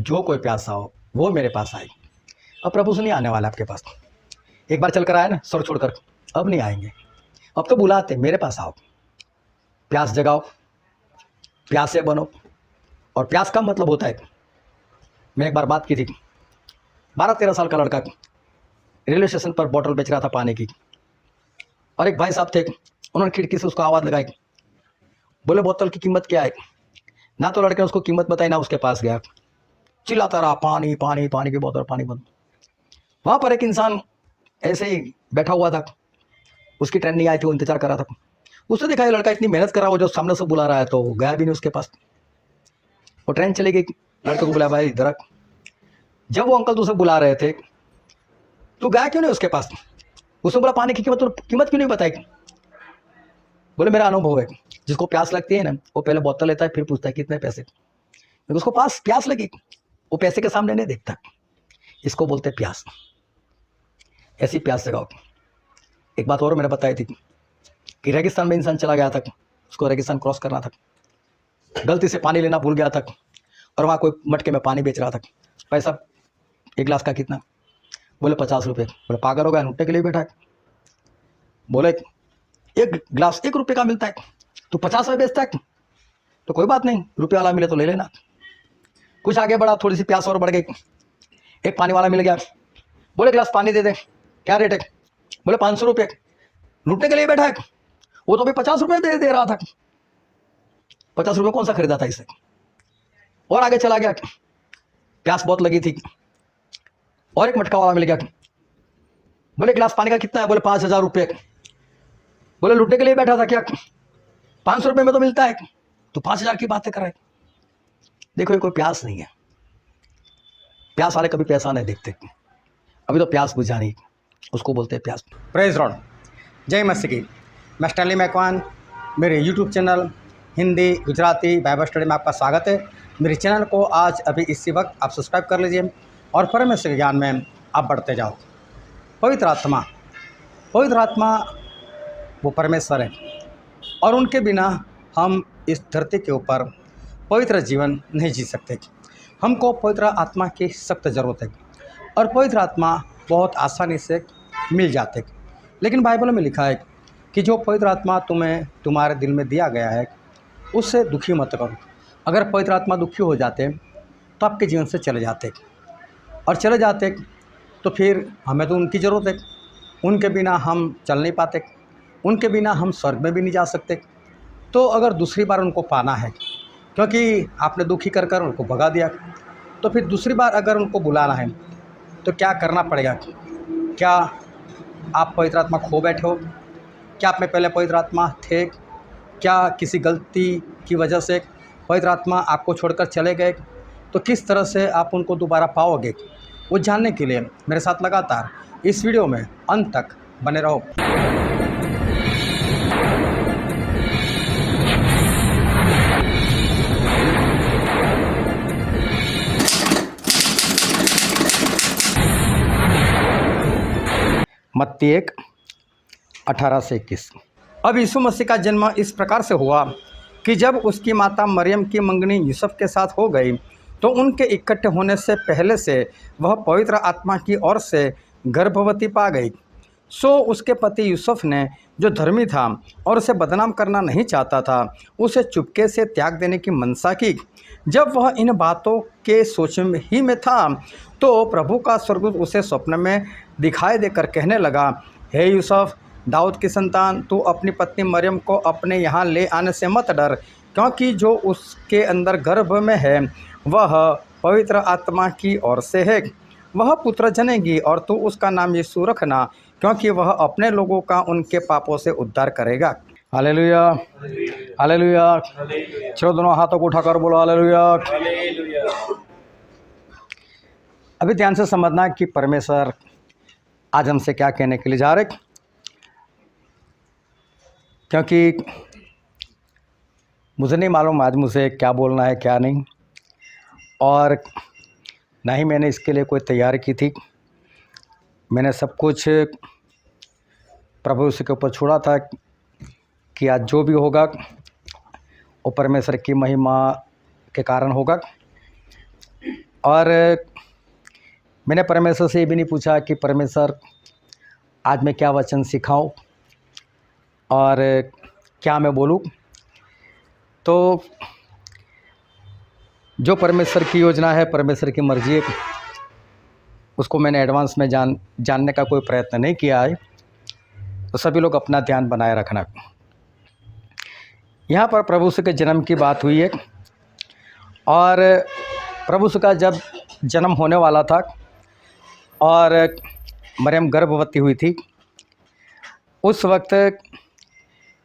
जो कोई प्यासा हो वो मेरे पास आए। अब प्रभु से नहीं आने वाला आपके पास। एक बार चल कर आए ना स्वर छोड़कर, अब नहीं आएंगे। अब तो बुलाते मेरे पास आओ, प्यास जगाओ, प्यासे बनो। और प्यास का मतलब होता है, मैं एक बार बात की थी, 12-13 साल का लड़का रेलवे स्टेशन पर बोतल बेच रहा था पानी की, और एक भाई साहब थे, उन्होंने खिड़की से उसको आवाज़ लगाई, बोले बोतल की कीमत क्या है। ना तो लड़के ने उसको कीमत बताई, ना उसके पास गया, चिल्लाता रहा पानी पानी पानी की बोतल, पानी बंद। वहाँ पर एक इंसान ऐसे ही बैठा हुआ था, उसकी ट्रेन नहीं आई थी, वो इंतजार कर रहा था। उसने देखा ये लड़का इतनी मेहनत कर रहा है, वो जो सामने से बुला रहा है, तो गया भी नहीं उसके पास। वो ट्रेन चली गई, लड़के को बुलाया, भाई इधर। जब वो अंकल तुझसे बुला रहे थे, तू गया क्यों नहीं उसके पास। उसने बोला पानी की कीमत क्यों नहीं बताई। बोले मेरा अनुभव है, जिसको प्यास लगती है ना, वो पहले बोतल लेता है, फिर पूछता है कितने पैसे। तो उसको पास प्यास लगी, वो पैसे के सामने नहीं देखता। इसको बोलते प्यास। ऐसी प्यास जगाओ। एक बात और मैंने बताई थी कि रेगिस्तान में इंसान चला गया था, उसको रेगिस्तान क्रॉस करना था, गलती से पानी लेना भूल गया था, और वहाँ कोई मटके में पानी बेच रहा था। पैसा एक गिलास का कितना, बोले 50 रुपये। बोले पागल हो गया, नुट्टे के लिए बैठा है। बोले एक गिलास 1 रुपये का मिलता है, तू 50 में बेचता है। तो कोई बात नहीं, रुपये वाला मिले तो ले लेना। कुछ आगे बढ़ा, थोड़ी सी प्यास और बढ़ गई, एक पानी वाला मिल गया। बोले गिलास पानी दे दे, क्या रेट है। बोले 500 रुपये। लूटने के लिए बैठा है, वो तो अभी 50 रुपये दे रहा था। 50 रुपये कौन सा खरीदा था इससे। और आगे चला गया, प्यास बहुत लगी थी, और एक मटका वाला मिल गया। बोले गिलास पानी का कितना है। बोले 5000 रुपये। बोले लूटने के लिए बैठा था क्या, 500 रुपये में तो मिलता है, तो 5000 की बातें कर रहे। देखो ये कोई प्यास नहीं है। प्यास वाले कभी पैसा नहीं देखते, अभी तो प्यास बुझानी, उसको बोलते हैं प्यास। प्रेज लॉर्ड, जय मसीह की। मैं स्टैनली मैकवान, मेरे YouTube channel Hindi Gujarati Bible study में आपका स्वागत है। मेरे चैनल को आज अभी इसी वक्त आप सब्सक्राइब कर लीजिए और परमेश्वर के ज्ञान में आप बढ़ते जाओ। पवित्र आत्मा वो परमेश्वर है, और उनके बिना हम इस धरती के ऊपर पवित्र जीवन नहीं जी सकते। हमको पवित्र आत्मा की सख्त ज़रूरत है, और पवित्र आत्मा बहुत आसानी से मिल जाते। लेकिन बाइबल में लिखा है कि जो पवित्र आत्मा तुम्हें तुम्हारे दिल में दिया गया है, उससे दुखी मत करो। अगर पवित्र आत्मा दुखी हो जाते तो आपके जीवन से चले जाते, और चले जाते तो फिर हमें तो उनकी ज़रूरत है। उनके बिना हम चल नहीं पाते, उनके बिना हम स्वर्ग में भी नहीं जा सकते। तो अगर दूसरी बार उनको पाना है, क्योंकि आपने दुखी कर कर उनको भगा दिया, तो फिर दूसरी बार अगर उनको बुलाना है तो क्या करना पड़ेगा। क्या आप पवित्र आत्मा खो बैठे हो? क्या आप में पहले पवित्र आत्मा थे? क्या किसी गलती की वजह से पवित्र आत्मा आपको छोड़कर चले गए? तो किस तरह से आप उनको दोबारा पाओगे, वो जानने के लिए मेरे साथ लगातार इस वीडियो में अंत तक बने रहो। मत्ती 1:18-21। अब यीशु मसीह का जन्म इस प्रकार से हुआ कि जब उसकी माता मरियम की मंगनी यूसुफ के साथ हो गई, तो उनके इकट्ठे होने से पहले से वह पवित्र आत्मा की ओर से गर्भवती पा गई। सो उसके पति यूसुफ ने, जो धर्मी था और उसे बदनाम करना नहीं चाहता था, उसे चुपके से त्याग देने की मनसा की। जब वह इन बातों के सोच ही में था, तो प्रभु का स्वर्गदूत उसे स्वप्न में दिखाई देकर कहने लगा, हे यूसुफ, दाऊद की संतान, तू अपनी पत्नी मरियम को अपने यहाँ ले आने से मत डर, क्योंकि जो उसके अंदर गर्भ में है वह पवित्र आत्मा की ओर से है। वह पुत्र जनेगी और तू उसका नाम यीशु रखना, क्योंकि वह अपने लोगों का उनके पापों से उद्धार करेगा। Hallelujah, hallelujah. चलो दोनों हाथों को उठाकर बोलो हालेलुया। अभी ध्यान से समझना कि परमेश्वर आज हमसे क्या कहने के लिए जा रहे, क्योंकि मुझे नहीं मालूम आज मुझे क्या बोलना है क्या नहीं, और ना ही मैंने इसके लिए कोई तैयारी की थी। मैंने सब कुछ प्रभु के ऊपर छोड़ा था कि आज जो भी होगा वो परमेश्वर की महिमा के कारण होगा। और मैंने परमेश्वर से ये भी नहीं पूछा कि परमेश्वर आज मैं क्या वचन सिखाऊं और क्या मैं बोलूं। तो जो परमेश्वर की योजना है, परमेश्वर की मर्जी है, उसको मैंने एडवांस में जानने का कोई प्रयत्न नहीं किया है। तो सभी लोग अपना ध्यान बनाए रखना। यहाँ पर प्रभु यीशु के जन्म की बात हुई है और प्रभु यीशु का जब जन्म होने वाला था और मरियम गर्भवती हुई थी, उस वक्त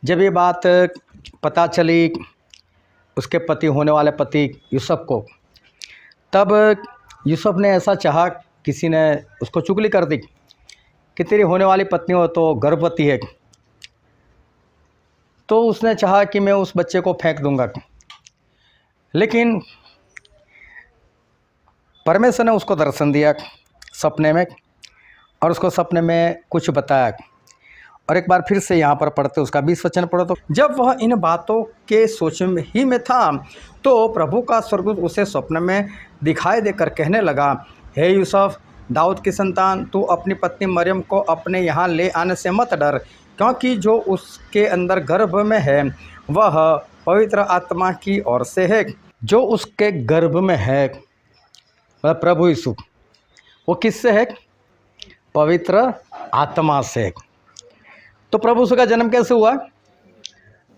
जब ये बात पता चली उसके पति होने वाले पति यूसुफ को, तब यूसुफ ने ऐसा चाहा, किसी ने उसको चुगली कर दी कि तेरी होने वाली पत्नी हो तो गर्भवती है, तो उसने चाहा कि मैं उस बच्चे को फेंक दूंगा। लेकिन परमेश्वर ने उसको दर्शन दिया सपने में और उसको सपने में कुछ बताया। और एक बार फिर से यहाँ पर पढ़ते उसका 20 वचन पढ़ो। तो जब वह इन बातों के सोच में ही में था तो प्रभु का स्वर्गदूत उसे स्वप्न में दिखाई देकर कहने लगा, हे यूसुफ, दाऊद की संतान, तू अपनी पत्नी मरियम को अपने यहाँ ले आने से मत डर, क्योंकि जो उसके अंदर गर्भ में है वह पवित्र आत्मा की ओर से है। जो उसके गर्भ में है मतलब प्रभु यीशु, वो किससे है? पवित्र आत्मा से। तो प्रभु यीशु का जन्म कैसे हुआ?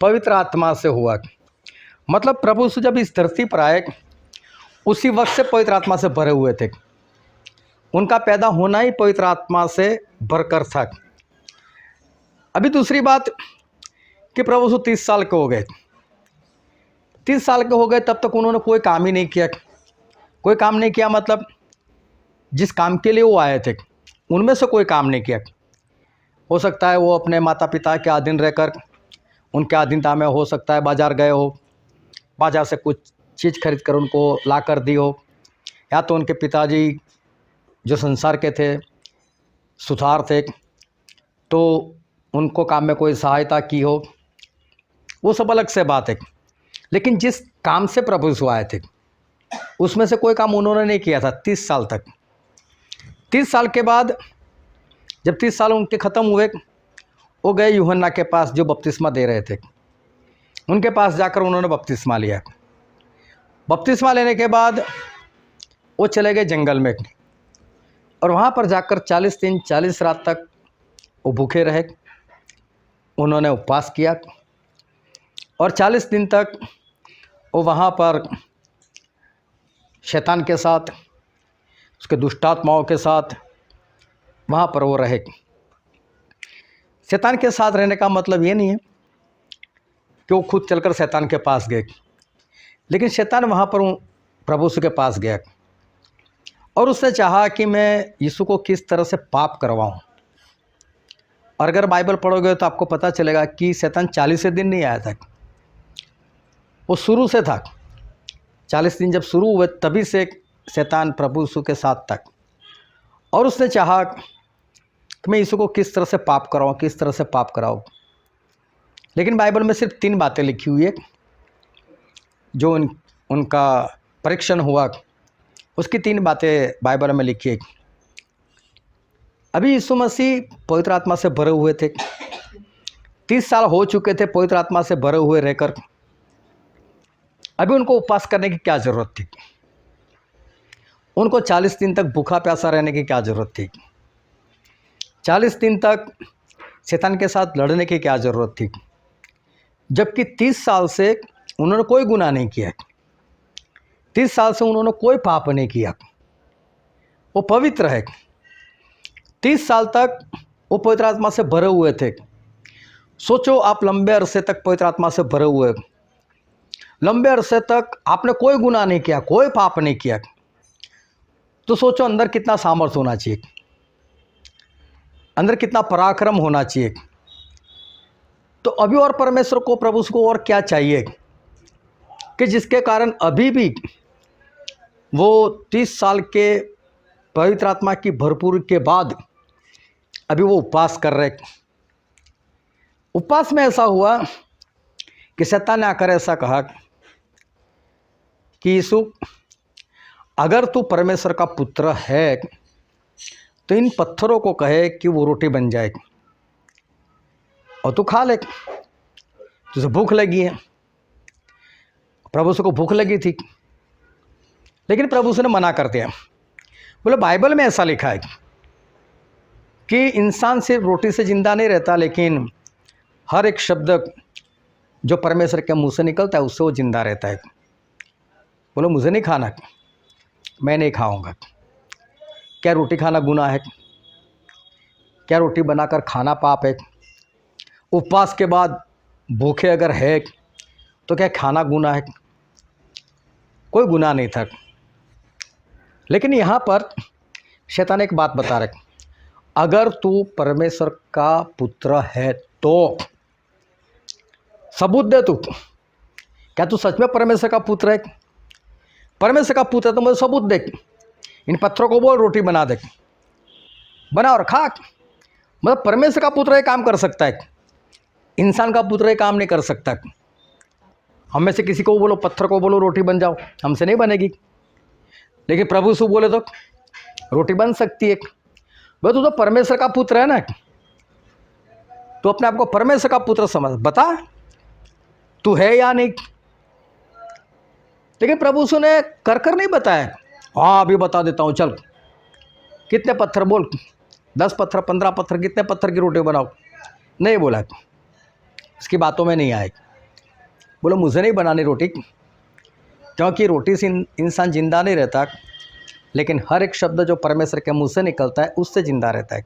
पवित्र आत्मा से हुआ। मतलब प्रभु यीशु जब इस धरती पर आए उसी वक्त से पवित्र आत्मा से भरे हुए थे। उनका पैदा होना ही पवित्र आत्मा से भरकर था। अभी दूसरी बात कि प्रभु यीशु 30 साल के हो गए। 30 साल के हो गए तब तक उन्होंने कोई काम ही नहीं किया। कोई काम नहीं किया मतलब जिस काम के लिए वो आए थे उनमें से कोई काम नहीं किया। हो सकता है वो अपने माता पिता के अधीन रहकर, उनके अधीनता में, हो सकता है बाज़ार गए हो, बाज़ार से कुछ चीज़ खरीद कर उनको ला कर दी हो, या तो उनके पिताजी जो संसार के थे, सुथार थे, तो उनको काम में कोई सहायता की हो, वो सब अलग से बात है। लेकिन जिस काम से प्रभु यीशु आए थे उसमें से कोई काम उन्होंने नहीं किया था 30 साल तक। 30 साल के बाद जब 30 साल उनके ख़त्म हुए, वो गए यूहन्ना के पास जो बपतिस्मा दे रहे थे। उनके पास जाकर उन्होंने बपतिस्मा लिया। बपतिस्मा लेने के बाद वो चले गए जंगल में और वहाँ पर जाकर 40 दिन 40 रात तक वो भूखे रहे। उन्होंने उपवास किया और 40 दिन तक वो वहाँ पर शैतान के साथ, उसके दुष्टात्माओं के साथ वहाँ पर वो रहे। शैतान के साथ रहने का मतलब ये नहीं है कि वो खुद चलकर शैतान के पास गए, लेकिन शैतान वहाँ पर प्रभु यीशु के पास गया और उसने चाहा कि मैं यीशु को किस तरह से पाप करवाऊँ। और अगर बाइबल पढ़ोगे तो आपको पता चलेगा कि शैतान 40 दिन नहीं आया था, वो शुरू से था। 40 दिन जब शुरू हुए तभी से शैतान प्रभु यीशु के साथ था और उसने चाहा कि मैं यीशु को किस तरह से पाप कराऊँ, किस तरह से पाप कराऊँ। लेकिन बाइबल में सिर्फ 3 बातें लिखी हुई है जो उनका परीक्षण हुआ, उसकी 3 बातें बाइबल में लिखी है। अभी यीशु मसीह पवित्र आत्मा से भरे हुए थे, 30 साल हो चुके थे पवित्र आत्मा से भरे हुए रहकर। अभी उनको उपवास करने की क्या ज़रूरत थी? उनको 40 दिन तक भूखा प्यासा रहने की क्या ज़रूरत थी? 40 दिन तक शैतान के साथ लड़ने की क्या ज़रूरत थी? जबकि 30 साल से उन्होंने कोई गुनाह नहीं किया, 30 साल से उन्होंने कोई पाप नहीं किया, वो पवित्र है। 30 साल तक वो पवित्र आत्मा से भरे हुए थे। सोचो, आप लंबे अरसे तक पवित्र आत्मा से भरे हुए, लंबे अरसे तक आपने कोई गुनाह नहीं किया, कोई पाप नहीं किया, तो सोचो अंदर कितना सामर्थ्य होना चाहिए, अंदर कितना पराक्रम होना चाहिए। तो अभी और परमेश्वर को, प्रभु को और क्या चाहिए कि जिसके कारण अभी भी वो 30 साल के पवित्र आत्मा की भरपूर के बाद अभी वो उपवास कर रहे। उपवास में ऐसा हुआ कि शैतान ने आकर ऐसा कहा कि यीशु, अगर तू परमेश्वर का पुत्र है तो इन पत्थरों को कहे कि वो रोटी बन जाए और तू खा ले। तुझे भूख लगी है, प्रभु को भूख लगी थी, लेकिन प्रभु ने मना कर दिया। बोले बाइबल में ऐसा लिखा है कि इंसान सिर्फ रोटी से जिंदा नहीं रहता, लेकिन हर एक शब्द जो परमेश्वर के मुंह से निकलता है उससे वो जिंदा रहता है। बोलो मुझे नहीं खाना, मैं नहीं खाऊंगा। क्या रोटी खाना गुनाह है? क्या रोटी बनाकर खाना पाप है? उपवास के बाद भूखे अगर है तो क्या खाना गुनाह है? कोई गुनाह नहीं था। लेकिन यहाँ पर शैतान एक बात बता रहे, अगर तू परमेश्वर का पुत्र है तो सबूत दे। तू क्या तू सच में परमेश्वर का पुत्र है? परमेश्वर का पुत्र है तो मुझे सबूत दे। इन पत्थरों को बोल रोटी बना दे, बना और खा। मतलब परमेश्वर का पुत्र ये काम कर सकता है, इंसान का पुत्र ये काम नहीं कर सकता। हम में से किसी को बोलो, पत्थर को बोलो रोटी बन जाओ, हमसे नहीं बनेगी। लेकिन प्रभु से बोले तो रोटी बन सकती है। भाई तू तो परमेश्वर का पुत्र है ना, तो अपने आप को परमेश्वर का पुत्र समझ, बता तू है या नहीं। लेकिन प्रभु ने कर नहीं बताया। हाँ अभी बता देता हूँ, चल कितने पत्थर बोल, 10 पत्थर 15 पत्थर, कितने पत्थर की रोटी बनाओ। नहीं बोला, इसकी बातों में नहीं आए। बोलो मुझे नहीं बनानी रोटी, क्योंकि रोटी से इंसान जिंदा नहीं रहता, लेकिन हर एक शब्द जो परमेश्वर के मुंह से निकलता है उससे जिंदा रहता है।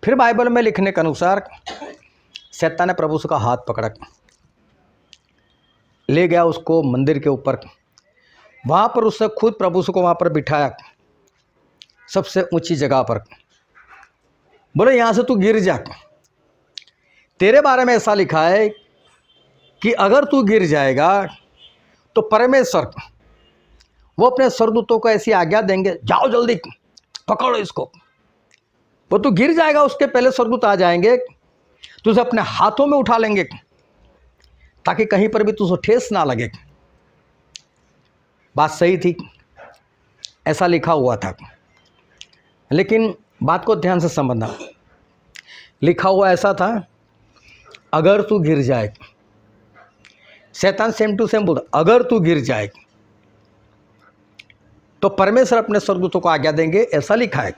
फिर बाइबल में लिखने के अनुसार शैतान ने प्रभु का हाथ पकड़ा, ले गया उसको मंदिर के ऊपर। वहाँ पर उसने खुद प्रभु को वहाँ पर बिठाया, सबसे ऊंची जगह पर। बोले यहाँ से तू गिर जा, तेरे बारे में ऐसा लिखा है कि अगर तू गिर जाएगा तो परमेश्वर वो अपने स्वर्गदूतों को ऐसी आज्ञा देंगे, जाओ जल्दी पकड़ो इसको। वो तू गिर जाएगा उसके पहले स्वर्गदूत आ जाएंगे, तुझे अपने हाथों में उठा लेंगे ताकि कहीं पर भी तुझे ठेस ना लगे। बात सही थी, ऐसा लिखा हुआ था। लेकिन बात को ध्यान से समझना, लिखा हुआ ऐसा था अगर तू गिर जाए। शैतान सेम टू सेम बोलता, अगर तू गिर जाए तो परमेश्वर अपने स्वर्गदूतों को आज्ञा देंगे, ऐसा लिखा है।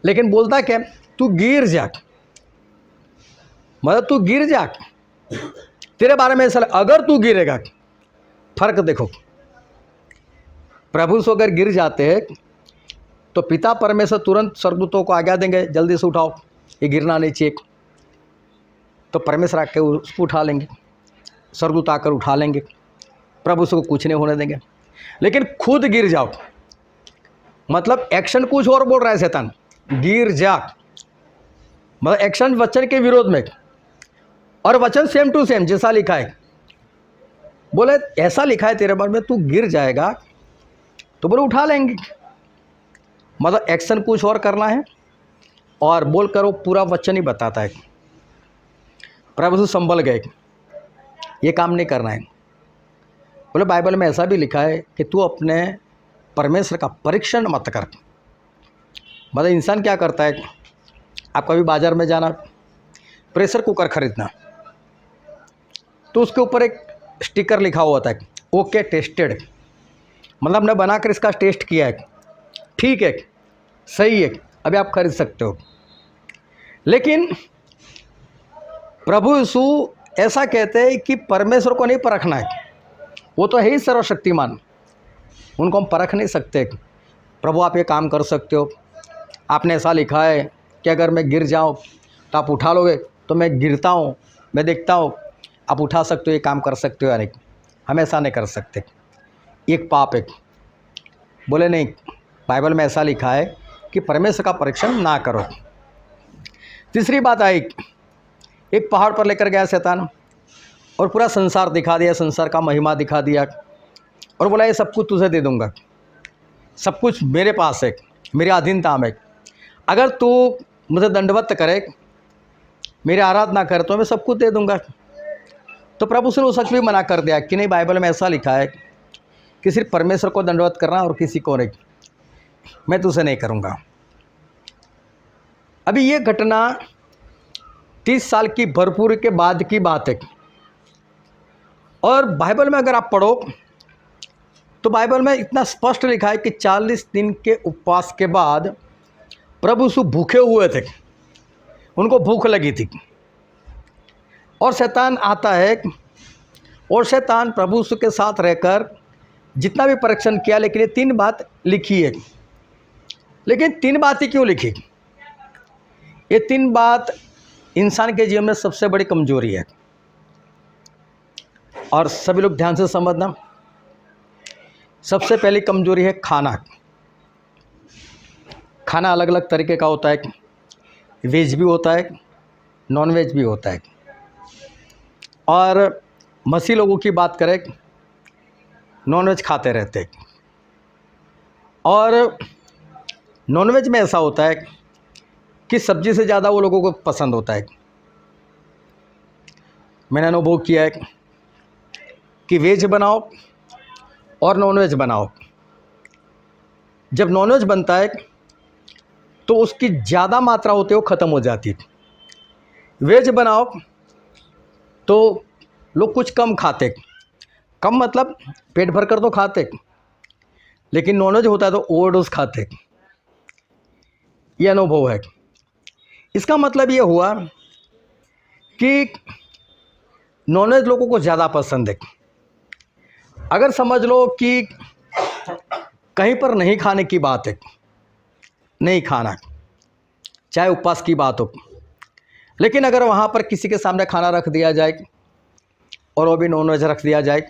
लेकिन बोलता क्या, तू गिर जा, मतलब तू गिर जा। तेरे बारे में ऐसा, अगर तू गिरेगा। फर्क देखो, प्रभु से अगर गिर जाते हैं तो पिता परमेश्वर तुरंत स्वर्गदूतों को आज्ञा देंगे, जल्दी से उठाओ, ये गिरना नहीं चाहिए। तो परमेश्वर आके उसको उठा लेंगे, स्वर्गदूत आकर उठा लेंगे, प्रभु से कुछ नहीं होने देंगे। लेकिन खुद गिर जाओ, मतलब एक्शन कुछ और बोल रहा है शैतान, गिर जा, मतलब एक्शन वचन के विरोध में, और वचन सेम टू सेम जैसा लिखा है। बोले ऐसा लिखा है तेरे बारे में, तू गिर जाएगा तो बोले उठा लेंगे, मतलब एक्शन कुछ और करना है और बोल कर वो पूरा वचन ही बताता है। प्रभु से संभल गए, ये काम नहीं करना है। बोले बाइबल में ऐसा भी लिखा है कि तू अपने परमेश्वर का परीक्षण मत कर। मतलब इंसान क्या करता है, आप कभी बाज़ार में जाना, प्रेशर कुकर खरीदना, तो उसके ऊपर एक स्टिकर लिखा हुआ था, ओके टेस्टेड, मतलब हमने बनाकर इसका टेस्ट किया है, ठीक है, सही है, अभी आप खरीद सकते हो। लेकिन प्रभु यीशु ऐसा कहते हैं कि परमेश्वर को नहीं परखना है, वो तो है ही सर्वशक्तिमान, उनको हम परख नहीं सकते। प्रभु आप ये काम कर सकते हो, आपने ऐसा लिखा है कि अगर मैं गिर जाऊँ तो आप उठा लोगे, तो मैं गिरता हूँ, मैं देखता हूँ आप उठा सकते हो, ये काम कर सकते हो या नहीं। हम ऐसा नहीं कर सकते, एक पाप है। बोले नहीं, बाइबल में ऐसा लिखा है कि परमेश्वर का परीक्षण ना करो। तीसरी बात आई, एक पहाड़ पर लेकर गया शैतान और पूरा संसार दिखा दिया, संसार का महिमा दिखा दिया, और बोला ये सब कुछ तुझे दे दूंगा, सब कुछ मेरे पास है, मेरे अधीनता में, अगर तू मुझे दंडवत करे, मेरी आराधना करे तो मैं सब कुछ दे दूंगा। तो प्रभु से वो सच भी मना कर दिया कि नहीं, बाइबल में ऐसा लिखा है कि सिर्फ परमेश्वर को दंडवत करना और किसी को नहीं, मैं तुझसे नहीं करूँगा। अभी ये घटना 30 साल की भरपूरी के बाद की बात है। और बाइबल में अगर आप पढ़ो तो बाइबल में इतना स्पष्ट लिखा है कि 40 दिन के उपवास के बाद प्रभु यीशु भूखे हुए थे, उनको भूख लगी थी। और शैतान आता है और शैतान प्रभु यीशु के साथ रहकर जितना भी परीक्षण किया, लेकिन ये 3 बात लिखी है। लेकिन 3 बात ही क्यों लिखी? ये 3 बात इंसान के जीवन में सबसे बड़ी कमजोरी है। और सभी लोग ध्यान से समझना, सबसे पहली कमजोरी है खाना। खाना अलग अलग तरीके का होता है, वेज भी होता है, नॉन वेज भी होता है। और मसीह लोगों की बात करें, नॉन वेज खाते रहते हैं। और नॉन वेज में ऐसा होता है कि सब्जी से ज़्यादा वो लोगों को पसंद होता है। मैंने अनुभव किया है कि वेज बनाओ और नॉन वेज बनाओ, जब नॉन वेज बनता है तो उसकी ज़्यादा मात्रा होती है वो ख़त्म हो जाती है। वेज बनाओ तो लोग कुछ कम खाते, कम मतलब पेट भर कर तो खाते, लेकिन नॉन वेज होता है तो ओवरडोज खाते। ये अनुभव है। इसका मतलब ये हुआ कि नॉनवेज लोगों को ज़्यादा पसंद है। अगर समझ लो कि कहीं पर नहीं खाने की बात है, नहीं खाना, चाहे उपवास की बात हो, लेकिन अगर वहाँ पर किसी के सामने खाना रख दिया जाए और वो भी नॉनवेज रख दिया जाए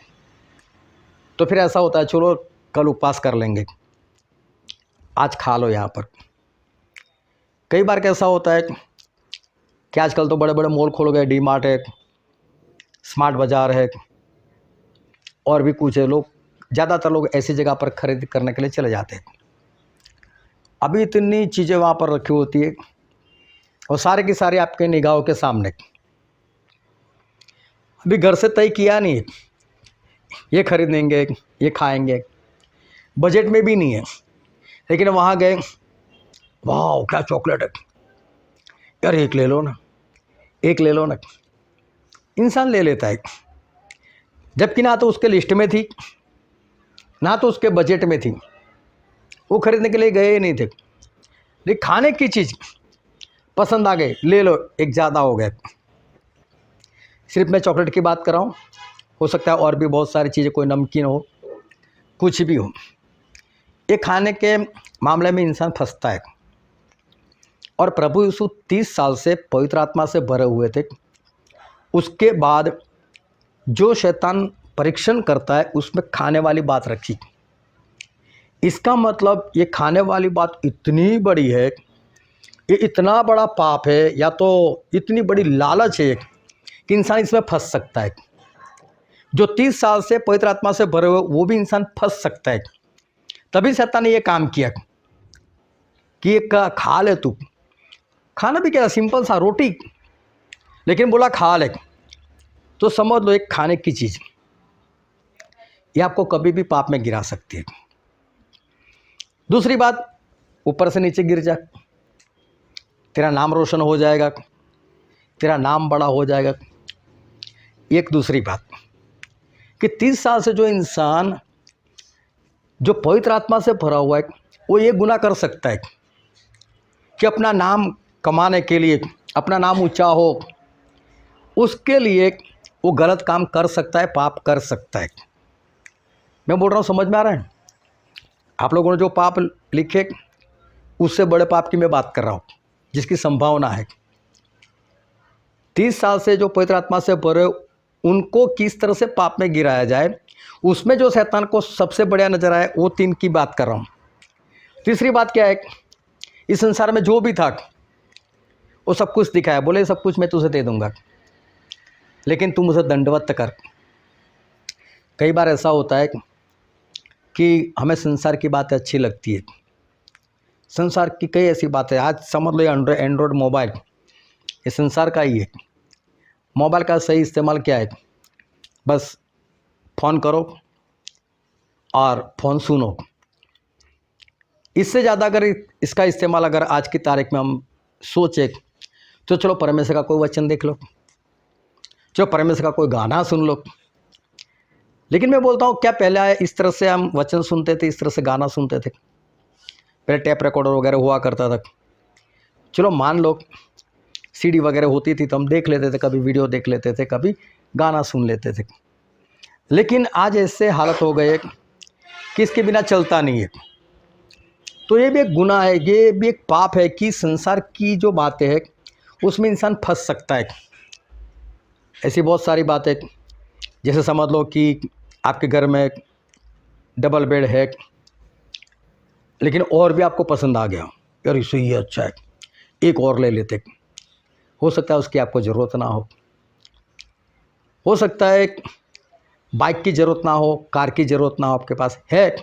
तो फिर ऐसा होता है, चलो कल उपवास कर लेंगे, आज खा लो यहाँ पर। कई बार कैसा होता है कि आजकल तो बड़े बड़े मॉल खोल गए, डी मार्ट है, स्मार्ट बाज़ार है और भी कुछ है। लोग ज़्यादातर लोग ऐसी जगह पर खरीद करने के लिए चले जाते हैं। अभी इतनी चीज़ें वहाँ पर रखी होती है और सारे की सारी आपके निगाहों के सामने। अभी घर से तय किया नहीं, ये खरीदेंगे, ये खाएंगे, बजट में भी नहीं है, लेकिन वहाँ गए, वाह क्या चॉकलेट है यार, एक ले लो ना, एक ले लो ना। इंसान ले लेता है, जबकि ना तो उसके लिस्ट में थी, ना तो उसके बजट में थी, वो खरीदने के लिए गए ही नहीं थे। लेकिन खाने की चीज़ पसंद आ गई, ले लो, एक ज़्यादा हो गया। सिर्फ मैं चॉकलेट की बात कर रहा हूँ, हो सकता है और भी बहुत सारी चीज़ें, कोई नमकीन हो, कुछ भी हो। ये खाने के मामले में इंसान फंसता है। और प्रभु यीशु 30 साल से पवित्र आत्मा से भरे हुए थे। उसके बाद जो शैतान परीक्षण करता है उसमें खाने वाली बात रखी। इसका मतलब ये खाने वाली बात इतनी बड़ी है, ये इतना बड़ा पाप है, या तो इतनी बड़ी लालच है कि इंसान इसमें फंस सकता है। जो 30 साल से पवित्र आत्मा से भरे हुए वो भी इंसान फंस सकता है। तभी शैतान ने ये काम किया कि ये खा ले तू। खाना भी क्या, सिंपल सा रोटी, लेकिन बोला खा ले, तो समझ लो एक खाने की चीज़ ये आपको कभी भी पाप में गिरा सकती है। दूसरी बात, ऊपर से नीचे गिर जा, तेरा नाम रोशन हो जाएगा, तेरा नाम बड़ा हो जाएगा। एक दूसरी बात कि 30 साल से जो इंसान जो पवित्र आत्मा से भरा हुआ है वो ये गुनाह कर सकता है कि अपना नाम कमाने के लिए, अपना नाम ऊंचा हो, उसके लिए वो गलत काम कर सकता है, पाप कर सकता है। मैं बोल रहा हूँ, समझ में आ रहा है? आप लोगों ने जो पाप लिखे उससे बड़े पाप की मैं बात कर रहा हूँ, जिसकी संभावना है। 30 साल से जो पवित्र आत्मा से भरे उनको किस तरह से पाप में गिराया जाए, उसमें जो शैतान को सबसे बढ़िया नजर आए वो 3 की बात कर रहा हूँ। तीसरी बात क्या है, इस संसार में जो भी था वो सब कुछ दिखाया, बोले सब कुछ मैं तुझे दे दूंगा, लेकिन तू मुझे दंडवत कर। कई बार ऐसा होता है कि हमें संसार की बातें अच्छी लगती है, संसार की कई ऐसी बातें, आज समझ लो एंड्रॉयड मोबाइल ये संसार का ही है। मोबाइल का सही इस्तेमाल क्या है, बस फ़ोन करो और फ़ोन सुनो। इससे ज़्यादा अगर इसका इस्तेमाल अगर आज की तारीख में हम सोचें तो चलो परमेश्वर का कोई वचन देख लो, चलो परमेश्वर का कोई गाना सुन लो। लेकिन मैं बोलता हूँ, क्या पहले इस तरह से हम वचन सुनते थे, इस तरह से गाना सुनते थे? पहले टेप रिकॉर्डर वगैरह हुआ करता था। चलो मान लो सीडी वगैरह होती थी तो हम देख लेते थे, कभी वीडियो देख लेते थे, कभी गाना सुन लेते थे। लेकिन आज ऐसे हालत हो गए कि इसके बिना चलता नहीं है। तो ये भी एक गुनाह है, ये भी एक पाप है कि संसार की जो बातें हैं उसमें इंसान फंस सकता है। ऐसी बहुत सारी बातें, जैसे समझ लो कि आपके घर में डबल बेड है, लेकिन और भी आपको पसंद आ गया, यार इससे ये अच्छा है, एक और ले लेते। हो सकता है उसकी आपको ज़रूरत ना हो सकता है बाइक की ज़रूरत ना हो, कार की ज़रूरत ना हो, आपके पास है,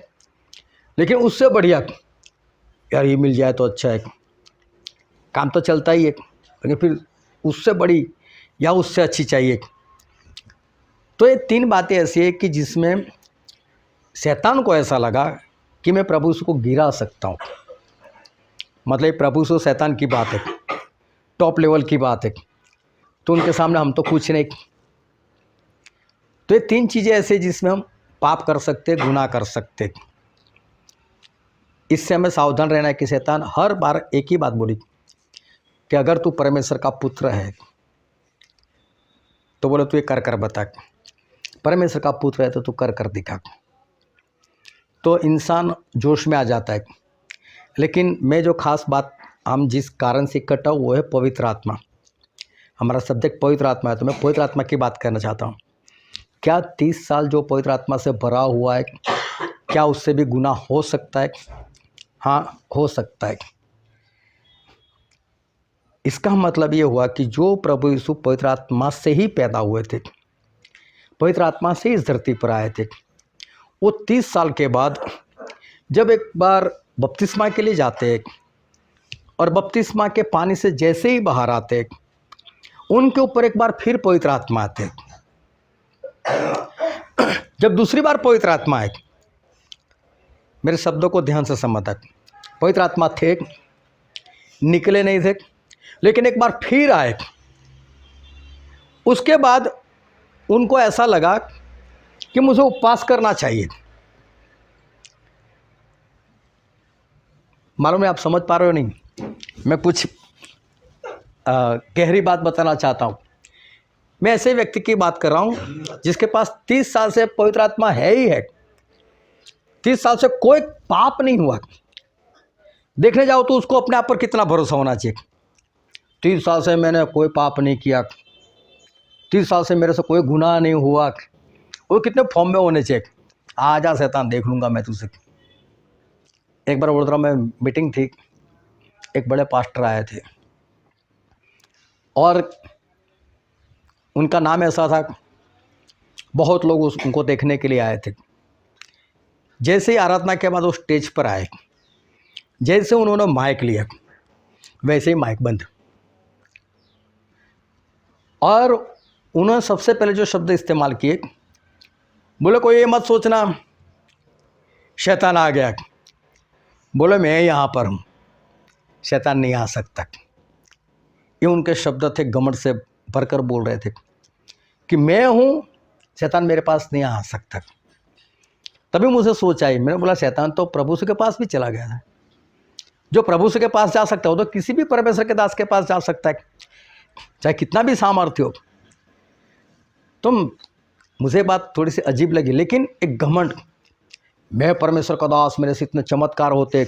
लेकिन उससे बढ़िया यार ये मिल जाए तो अच्छा है। काम तो चलता ही है, लेकिन फिर उससे बड़ी या उससे अच्छी चाहिए। तो ये 3 बातें ऐसी है कि जिसमें शैतान को ऐसा लगा कि मैं प्रभु यीशु को गिरा सकता हूँ। मतलब प्रभु यीशु शैतान की बात है, टॉप लेवल की बात है, तो उनके सामने हम तो कुछ नहीं। तो ये 3 चीज़ें ऐसे जिसमें हम पाप कर सकते, गुनाह कर सकते। इससे हमें सावधान रहना है कि शैतान हर बार एक ही बात बोली कि अगर तू परमेश्वर का पुत्र है तो बोले तू ये कर कर बता, परमेश्वर का पुत्र है तो तू कर कर दिखा। तो इंसान जोश में आ जाता है। लेकिन मैं जो खास बात हम जिस कारण से इकट्ठा हूँ वो है पवित्र आत्मा। हमारा सब्जेक्ट पवित्र आत्मा है, तो मैं पवित्र आत्मा की बात करना चाहता हूँ। क्या 30 साल जो पवित्र आत्मा से भरा हुआ है, क्या उससे भी गुनाह हो सकता है? हाँ, हो सकता है। इसका मतलब ये हुआ कि जो प्रभु यीशु पवित्र आत्मा से ही पैदा हुए थे, पवित्र आत्मा से इस धरती पर आए थे, वो 30 साल के बाद जब एक बार बपतिस्मा के लिए जाते हैं और बपतिस्मा के पानी से जैसे ही बाहर आते, उनके ऊपर एक बार फिर पवित्र आत्मा आते। जब दूसरी बार पवित्र आत्मा आए, मेरे शब्दों को ध्यान से समझना, पवित्र आत्मा थे, निकले नहीं थे, लेकिन एक बार फिर आए। उसके बाद उनको ऐसा लगा कि मुझे उपवास करना चाहिए। मालूम है आप समझ पा रहे हो नहीं, मैं कुछ गहरी बात बताना चाहता हूँ। मैं ऐसे व्यक्ति की बात कर रहा हूँ जिसके पास 30 साल से पवित्र आत्मा है ही है, 30 साल से कोई पाप नहीं हुआ। देखने जाओ तो उसको अपने आप पर कितना भरोसा होना चाहिए। 30 साल से मैंने कोई पाप नहीं किया, 30 साल से मेरे से कोई गुनाह नहीं हुआ, वो कितने फॉर्म में होने चाहिए। आ जा शैतान, देख लूँगा मैं तुझसे। एक बार वडोदरा में मीटिंग थी, एक बड़े पास्टर आए थे और उनका नाम ऐसा था, बहुत लोग उनको देखने के लिए आए थे। जैसे ही आराधना के बाद वो स्टेज पर आए, जैसे उन्होंने माइक लिया वैसे ही माइक बंद। और उन्होंने सबसे पहले जो शब्द इस्तेमाल किए, बोले कोई ये मत सोचना शैतान आ गया, बोले मैं यहाँ पर हूँ, शैतान नहीं आ सकता। ये उनके शब्द थे, घमंड से भरकर बोल रहे थे कि मैं हूँ, शैतान मेरे पास नहीं आ सकता। तभी मुझे सोच आई, मैंने बोला शैतान तो प्रभु के पास भी चला गया है। जो प्रभु के पास जा सकता है वो तो किसी भी परमेश्वर के दास के पास जा सकता है, चाहे कितना भी सामर्थ्य हो। तो मुझे बात थोड़ी सी अजीब लगी, लेकिन एक घमंड, मैं परमेश्वर का दास, मेरे से इतने चमत्कार होते।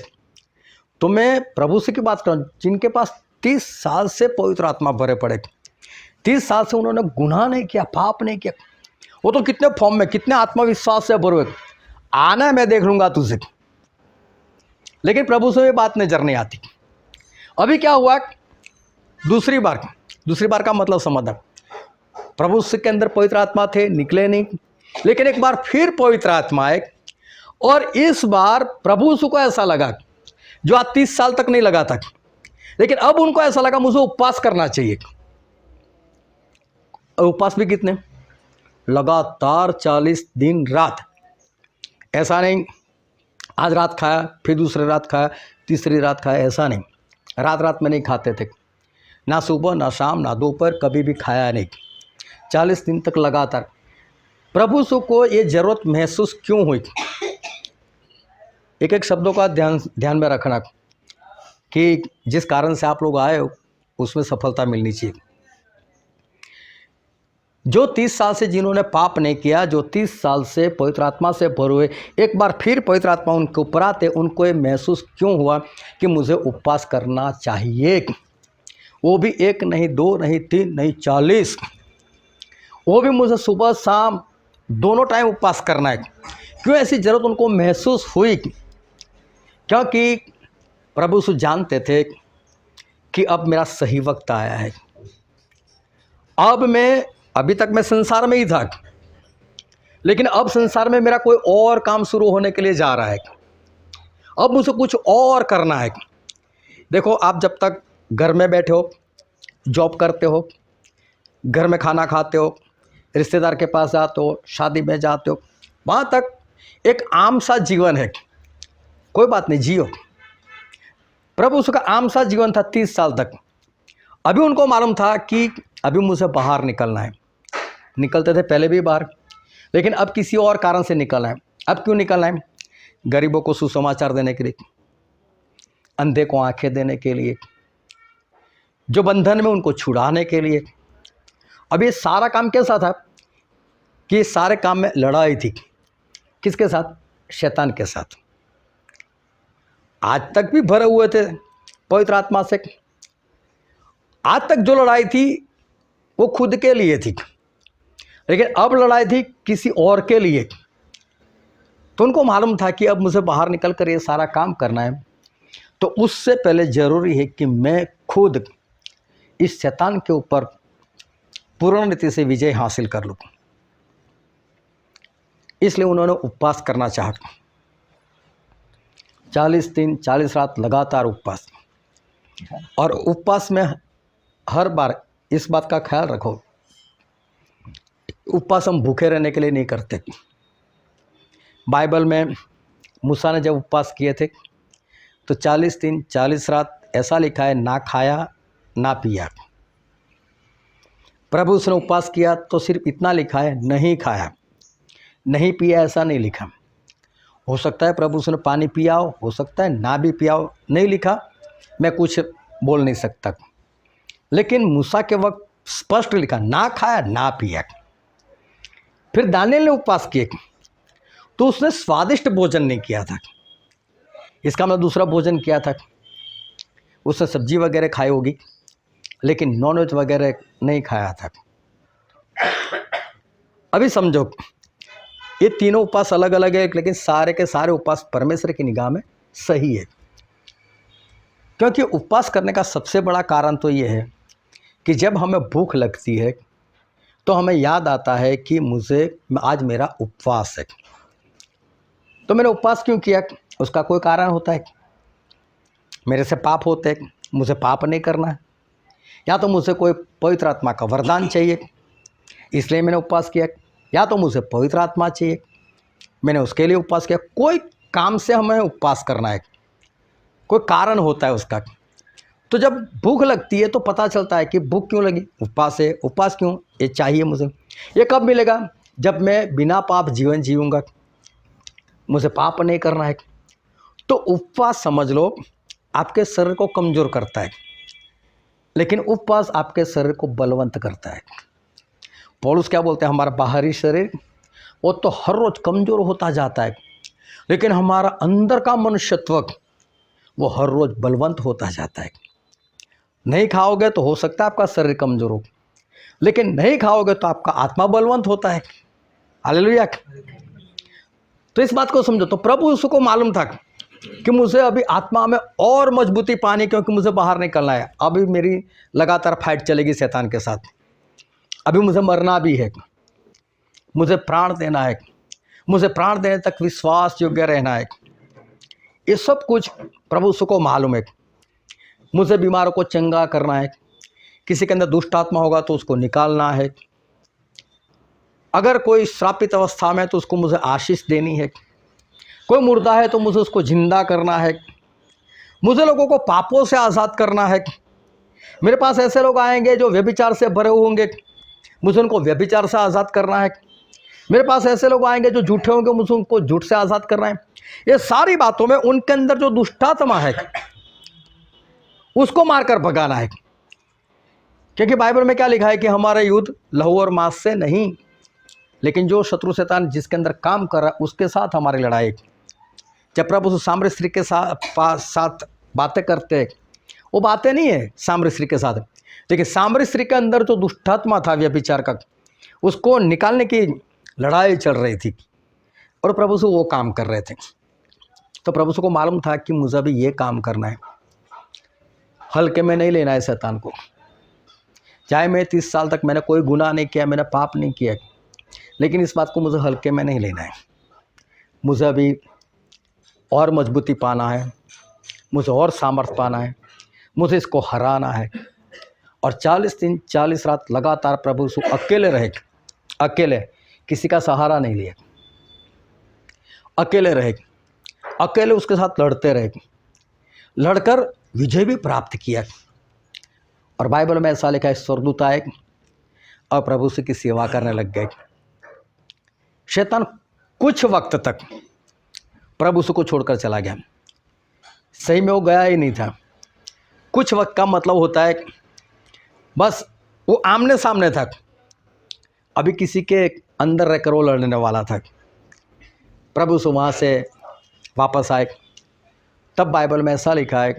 तो मैं प्रभु से की बात कर रहा हूँ जिनके पास 30 साल से पवित्र आत्मा भरे पड़े, 30 साल से उन्होंने गुनाह नहीं किया, पाप नहीं किया। वो तो कितने फॉर्म में, कितने आत्मविश्वास से भरे, आना है मैं देख लूँगा तुझे। लेकिन प्रभु से ये बात नजर नहीं आती। अभी क्या हुआ, दूसरी बार का मतलब समझना, प्रभु के अंदर पवित्र आत्मा थे, निकले नहीं, लेकिन एक बार फिर पवित्र आत्मा आए और इस बार प्रभु को ऐसा लगा जो आज 30 साल तक नहीं लगा था, लेकिन अब उनको ऐसा लगा मुझे उपवास करना चाहिए। और उपवास भी कितने, लगातार 40 दिन रात ऐसा नहीं आज रात खाया फिर दूसरी रात खाया तीसरी रात खाया, ऐसा नहीं। रात रात में नहीं खाते थे, ना सुबह ना शाम ना दोपहर, कभी भी खाया नहीं, 40 दिन तक लगातार। प्रभु यीशु को ये ज़रूरत महसूस क्यों हुई? एक एक शब्दों का ध्यान में रखना कि जिस कारण से आप लोग आए हो उसमें सफलता मिलनी चाहिए। जो 30 साल से जिन्होंने पाप नहीं किया, जो 30 साल से पवित्र आत्मा से भरे हुए, एक बार फिर पवित्र आत्मा उनके ऊपर आते, उनको ये महसूस क्यों हुआ कि मुझे उपवास करना चाहिए? वो भी 1 नहीं 2 नहीं 3 नहीं 40, वो भी मुझे सुबह शाम दोनों टाइम उपवास करना है। क्यों ऐसी ज़रूरत उनको महसूस हुई? क्योंकि प्रभु यीशु जानते थे कि अब मेरा सही वक्त आया है। अभी तक मैं संसार में ही था, लेकिन अब संसार में मेरा कोई और काम शुरू होने के लिए जा रहा है। अब मुझे कुछ और करना है। देखो, आप जब तक घर में बैठे हो, जॉब करते हो, घर में खाना खाते हो, रिश्तेदार के पास जाते हो, शादी में जाते हो, वहाँ तक एक आम सा जीवन है, कोई बात नहीं, जियो। प्रभु उसका आम सा जीवन था 30 साल तक। अभी उनको मालूम था कि अभी मुझे बाहर निकलना है। निकलते थे पहले भी बाहर, लेकिन अब किसी और कारण से निकलना है। अब क्यों निकलना है? गरीबों को सुसमाचार देने के लिए, अंधे को आंखें देने के लिए, जो बंधन में उनको छुड़ाने के लिए। अब ये सारा काम कैसा था कि सारे काम में लड़ाई थी। किसके साथ? शैतान के साथ। आज तक भी भरे हुए थे पवित्र आत्मा से। आज तक जो लड़ाई थी वो खुद के लिए थी, लेकिन अब लड़ाई थी किसी और के लिए। तो उनको मालूम था कि अब मुझे बाहर निकल कर ये सारा काम करना है, तो उससे पहले ज़रूरी है कि मैं खुद इस शैतान के ऊपर पूर्ण रीति से विजय हासिल कर लूँ। इसलिए उन्होंने उपवास करना चाहा। 40 दिन 40 रात लगातार उपवास। और उपवास में हर बार इस बात का ख्याल रखो, उपवास हम भूखे रहने के लिए नहीं करते। बाइबल में मूसा ने जब उपवास किए थे तो 40 दिन 40 रात ऐसा लिखा है, ना खाया ना पिया। प्रभु उसने उपवास किया तो सिर्फ इतना लिखा है, नहीं खाया नहीं पिया, ऐसा नहीं लिखा। हो सकता है प्रभु उसने पानी पिया हो सकता है ना भी पिया हो, नहीं लिखा, मैं कुछ बोल नहीं सकता। लेकिन मूसा के वक्त स्पष्ट लिखा, ना खाया ना पिया। फिर दानियेल ने उपवास किए तो उसने स्वादिष्ट भोजन नहीं किया था। इसका मतलब दूसरा भोजन किया था, उसने सब्जी वगैरह खाई होगी, लेकिन नॉनवेज वगैरह नहीं खाया था। अभी समझो, ये तीनों उपवास अलग अलग है, लेकिन सारे के सारे उपवास परमेश्वर की निगाह में सही है। क्योंकि उपवास करने का सबसे बड़ा कारण तो ये है कि जब हमें भूख लगती है तो हमें याद आता है कि आज मेरा उपवास है। तो मैंने उपवास क्यों किया? उसका कोई कारण होता है। मेरे से पाप होते हैं, मुझे पाप नहीं करना है, या तो मुझे कोई पवित्र आत्मा का वरदान चाहिए इसलिए मैंने उपवास किया, या तो मुझे पवित्र आत्मा चाहिए मैंने उसके लिए उपवास किया। कोई काम से हमें उपवास करना है, कोई कारण होता है उसका। तो जब भूख लगती है तो पता चलता है कि भूख क्यों लगी, उपवास है। उपवास क्यों? ये चाहिए मुझे। ये कब मिलेगा? जब मैं बिना पाप जीवन जीऊँगा, मुझे पाप नहीं करना है। तो उपवास समझ लो आपके शरीर को कमज़ोर करता है, लेकिन उपवास आपके शरीर को बलवंत करता है। पौलुस क्या बोलते हैं? हमारा बाहरी शरीर वो तो हर रोज़ कमज़ोर होता जाता है, लेकिन हमारा अंदर का मनुष्यत्व वो हर रोज़ बलवंत होता जाता है। नहीं खाओगे तो हो सकता है आपका शरीर कमज़ोर हो, लेकिन नहीं खाओगे तो आपका आत्मा बलवंत होता है। हालेलुया। तो इस बात को समझो। तो प्रभु यीशु को मालूम था कि मुझे अभी आत्मा में और मजबूती पानी, क्योंकि मुझे बाहर निकलना है। अभी मेरी लगातार फाइट चलेगी शैतान के साथ, अभी मुझे मरना भी है, मुझे प्राण देना है, मुझे प्राण देने तक विश्वास योग्य रहना है। ये सब कुछ प्रभु यीशु को मालूम है। मुझे बीमारों को चंगा करना है, किसी के अंदर दुष्ट आत्मा होगा तो उसको निकालना है, अगर कोई श्रापित अवस्था में है तो उसको मुझे आशीष देनी है, कोई मुर्दा है तो मुझे उसको जिंदा करना है, मुझे लोगों को पापों से आज़ाद करना है। मेरे पास ऐसे लोग आएंगे जो व्यभिचार से भरे होंगे, मुझे उनको व्यभिचार से आज़ाद करना है। मेरे पास ऐसे लोग आएंगे जो झूठे होंगे, मुझे उनको झूठ से आज़ाद करना है। ये सारी बातों में उनके अंदर जो दुष्टात्मा है उसको मारकर भगाना है। क्योंकि बाइबल में क्या लिखा है कि हमारा युद्ध लहू और मांस से नहीं, लेकिन जो शत्रु शैतान जिसके अंदर काम कर रहा है उसके साथ हमारी लड़ाई। जब प्रभु सामरी स्त्री के साथ बातें करते हैं, वो बातें नहीं है सामरी स्त्री के साथ, लेकिन सामरी स्त्री के अंदर जो दुष्टात्मा था व्यभिचार का, उसको निकालने की लड़ाई चल रही थी और प्रभु से वो काम कर रहे थे। तो प्रभु को मालूम था कि मुझे भी ये काम करना है, हल्के में नहीं लेना है शैतान को। चाहे मैं 30 साल तक मैंने कोई गुनाह नहीं किया, मैंने पाप नहीं किया, लेकिन इस बात को मुझे हल्के में नहीं लेना है। मुझे अभी और मजबूती पाना है, मुझे और सामर्थ्य पाना है, मुझे इसको हराना है। और 40 दिन 40 रात लगातार प्रभु से अकेले रहे, अकेले, किसी का सहारा नहीं लिया, अकेले रहे, अकेले उसके साथ लड़ते रहे, लड़कर विजय भी प्राप्त किया। और बाइबल में ऐसा लिखा है, स्वर्गदूत आए और प्रभु से की सेवा करने लग गए। शैतान कुछ वक्त तक प्रभु को छोड़कर चला गया, सही में वो गया ही नहीं था। कुछ वक्त का मतलब होता है बस वो आमने सामने था, अभी किसी के अंदर रहकर वो लड़ने वाला था। प्रभु से वहाँ से वापस आए, तब बाइबल में ऐसा लिखा है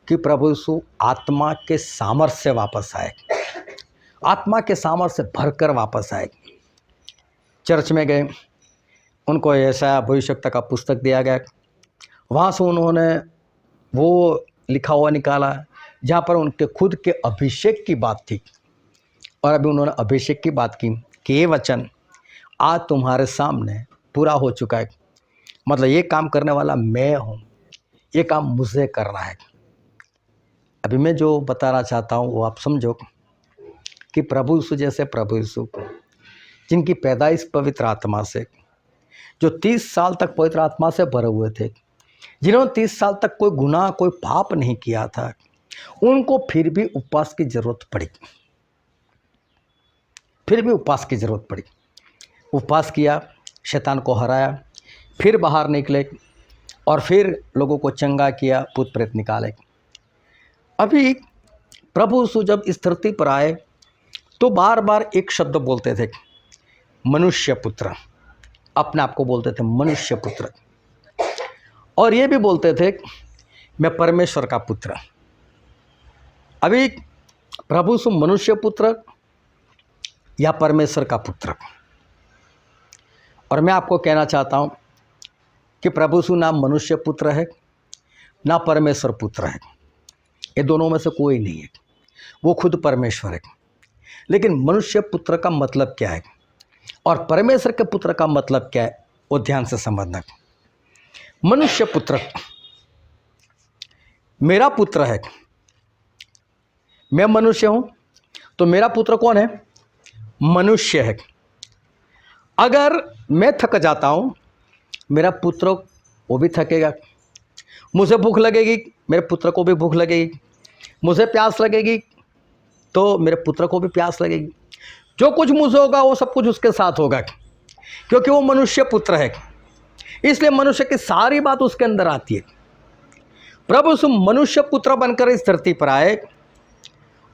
कि प्रभु यीशु आत्मा के सामर्थ्य से वापस आए, आत्मा के सामर्थ्य से भरकर वापस आए। चर्च में गए, उनको यशायाह भविष्यवक्ता का पुस्तक दिया गया, वहाँ से उन्होंने वो लिखा हुआ निकाला जहाँ पर उनके खुद के अभिषेक की बात थी। और अभी उन्होंने अभिषेक की बात की कि ये वचन आज तुम्हारे सामने पूरा हो चुका है, मतलब ये काम करने वाला मैं हूँ, ये काम मुझे करना है। अभी मैं जो बताना चाहता हूँ वो आप समझो कि प्रभु यीशु जैसे प्रभु यीशु जिनकी पैदाइश पवित्र आत्मा से, जो 30 साल तक पवित्र आत्मा से भरे हुए थे, जिन्होंने 30 साल तक कोई गुनाह कोई पाप नहीं किया था, उनको फिर भी उपवास की जरूरत पड़ी, फिर भी उपवास की जरूरत पड़ी। उपवास किया, शैतान को हराया, फिर बाहर निकले और फिर लोगों को चंगा किया, भूत प्रेत निकाले। अभी प्रभु यीशु जब इस धरती पर आए तो बार बार एक शब्द बोलते थे, मनुष्य पुत्र, अपने आप को बोलते थे मनुष्य पुत्र, और ये भी बोलते थे मैं परमेश्वर का पुत्र। अभी प्रभु यीशु मनुष्य पुत्र या परमेश्वर का पुत्र, और मैं आपको कहना चाहता हूँ कि प्रभु यीशु ना मनुष्य पुत्र है ना परमेश्वर पुत्र है, ये दोनों में से कोई नहीं है, वो खुद परमेश्वर है। लेकिन मनुष्य पुत्र का मतलब क्या है और परमेश्वर के पुत्र का मतलब क्या है, वो ध्यान से समझना। मनुष्य पुत्र मेरा पुत्र है, मैं मनुष्य हूँ तो मेरा पुत्र कौन है, मनुष्य है। अगर मैं थक जाता हूँ, मेरा पुत्र वो भी थकेगा, मुझे भूख लगेगी, मेरे पुत्र को भी भूख लगेगी, मुझे प्यास लगेगी तो मेरे पुत्र को भी प्यास लगेगी। जो कुछ मुझे होगा वो सब कुछ उसके साथ होगा, क्योंकि वो मनुष्य पुत्र है, इसलिए मनुष्य की सारी बात उसके अंदर आती है। प्रभु यीशु मनुष्य पुत्र बनकर इस धरती पर आए,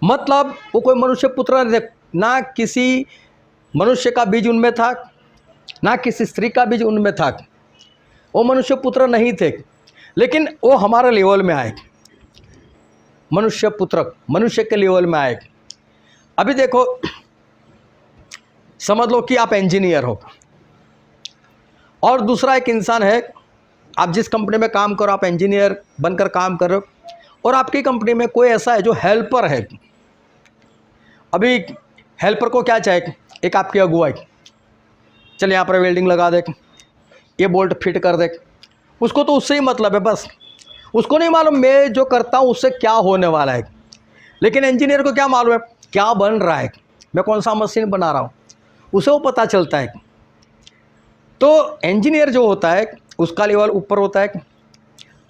मतलब वो कोई मनुष्य पुत्र ना किसी मनुष्य का बीज उनमें था, ना किसी स्त्री का बीज उनमें था, वो मनुष्य पुत्र नहीं थे, लेकिन वो हमारे लेवल में आए, मनुष्य पुत्र मनुष्य के लेवल में आए। अभी देखो, समझ लो कि आप इंजीनियर हो और दूसरा एक इंसान है, आप जिस कंपनी में काम करो आप इंजीनियर बनकर काम कर रहे हो, और आपकी कंपनी में कोई ऐसा है जो हेल्पर है। अभी हेल्पर को क्या चाहिए, एक आपकी अगुवाई, चल यहाँ पर वेल्डिंग लगा दे, ये बोल्ट फिट कर दे, उसको तो उससे ही मतलब है, बस उसको नहीं मालूम मैं जो करता हूँ उससे क्या होने वाला है। लेकिन इंजीनियर को क्या मालूम है क्या बन रहा है, मैं कौन सा मशीन बना रहा हूँ, उसे वो पता चलता है। तो इंजीनियर जो होता है उसका लेवल ऊपर होता है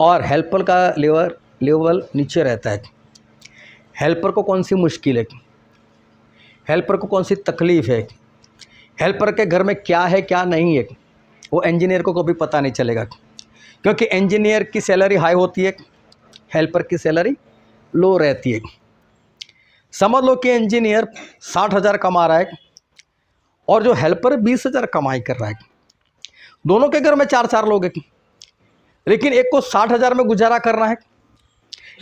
और हेल्पर का लेवल नीचे रहता है। हेल्पर को कौन सी मुश्किल है, हेल्पर को कौन सी तकलीफ़ है, हेल्पर के घर में क्या है क्या नहीं है, वो इंजीनियर को कभी पता नहीं चलेगा, क्योंकि इंजीनियर की सैलरी हाई होती है, हेल्पर की सैलरी लो रहती है। समझ लो कि इंजीनियर 60,000 कमा रहा है और जो हेल्पर 20,000 कमाई कर रहा है। दोनों के घर में 4-4 लोग हैं, लेकिन एक को 60,000 में गुजारा करना है,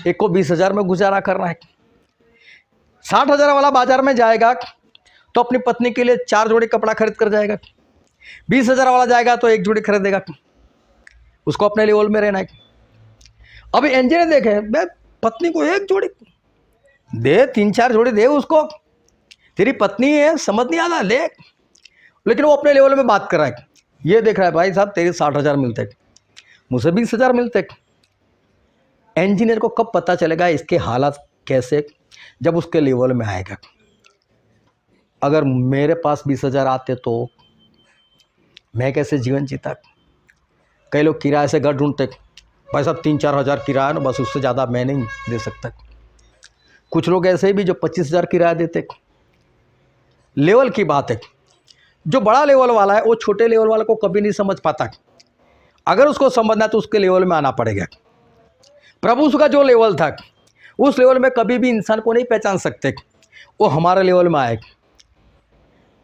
एक को 20,000 में गुजारा करना है। 60,000 वाला बाजार में जाएगा तो अपनी पत्नी के लिए 4 जोड़ी कपड़ा खरीद कर जाएगा। 20,000 वाला जाएगा तो 1 जोड़ी खरीदेगा, उसको अपने लेवल में रहना है। अभी इंजीनियर देखे, मैं पत्नी को 1 जोड़ी दे, 3-4 जोड़ी दे उसको, तेरी पत्नी है, समझ नहीं आता, ले। लेकिन वो अपने लेवल में बात कर रहा है, ये देख रहा है भाई साहब तेरे 60,000 मिलते हैं, मुझे 20,000 मिलते हैं। इंजीनियर को कब पता चलेगा इसके हालात कैसे, जब उसके लेवल में आएगा। अगर मेरे पास 20,000 आते तो मैं कैसे जीवन जीता। कई लोग किराए से घर ढूंढते, भाई साहब 3-4 हज़ार किराया ना, बस उससे ज़्यादा मैं नहीं दे सकता। कुछ लोग ऐसे भी जो 25,000 किराया देते। लेवल की बात है, जो बड़ा लेवल वाला है वो छोटे लेवल वाले को कभी नहीं समझ पाता। अगर उसको समझना है तो उसके लेवल में आना पड़ेगा। प्रभु का जो लेवल था उस लेवल में कभी भी इंसान को नहीं पहचान सकते, वो हमारे लेवल में आए।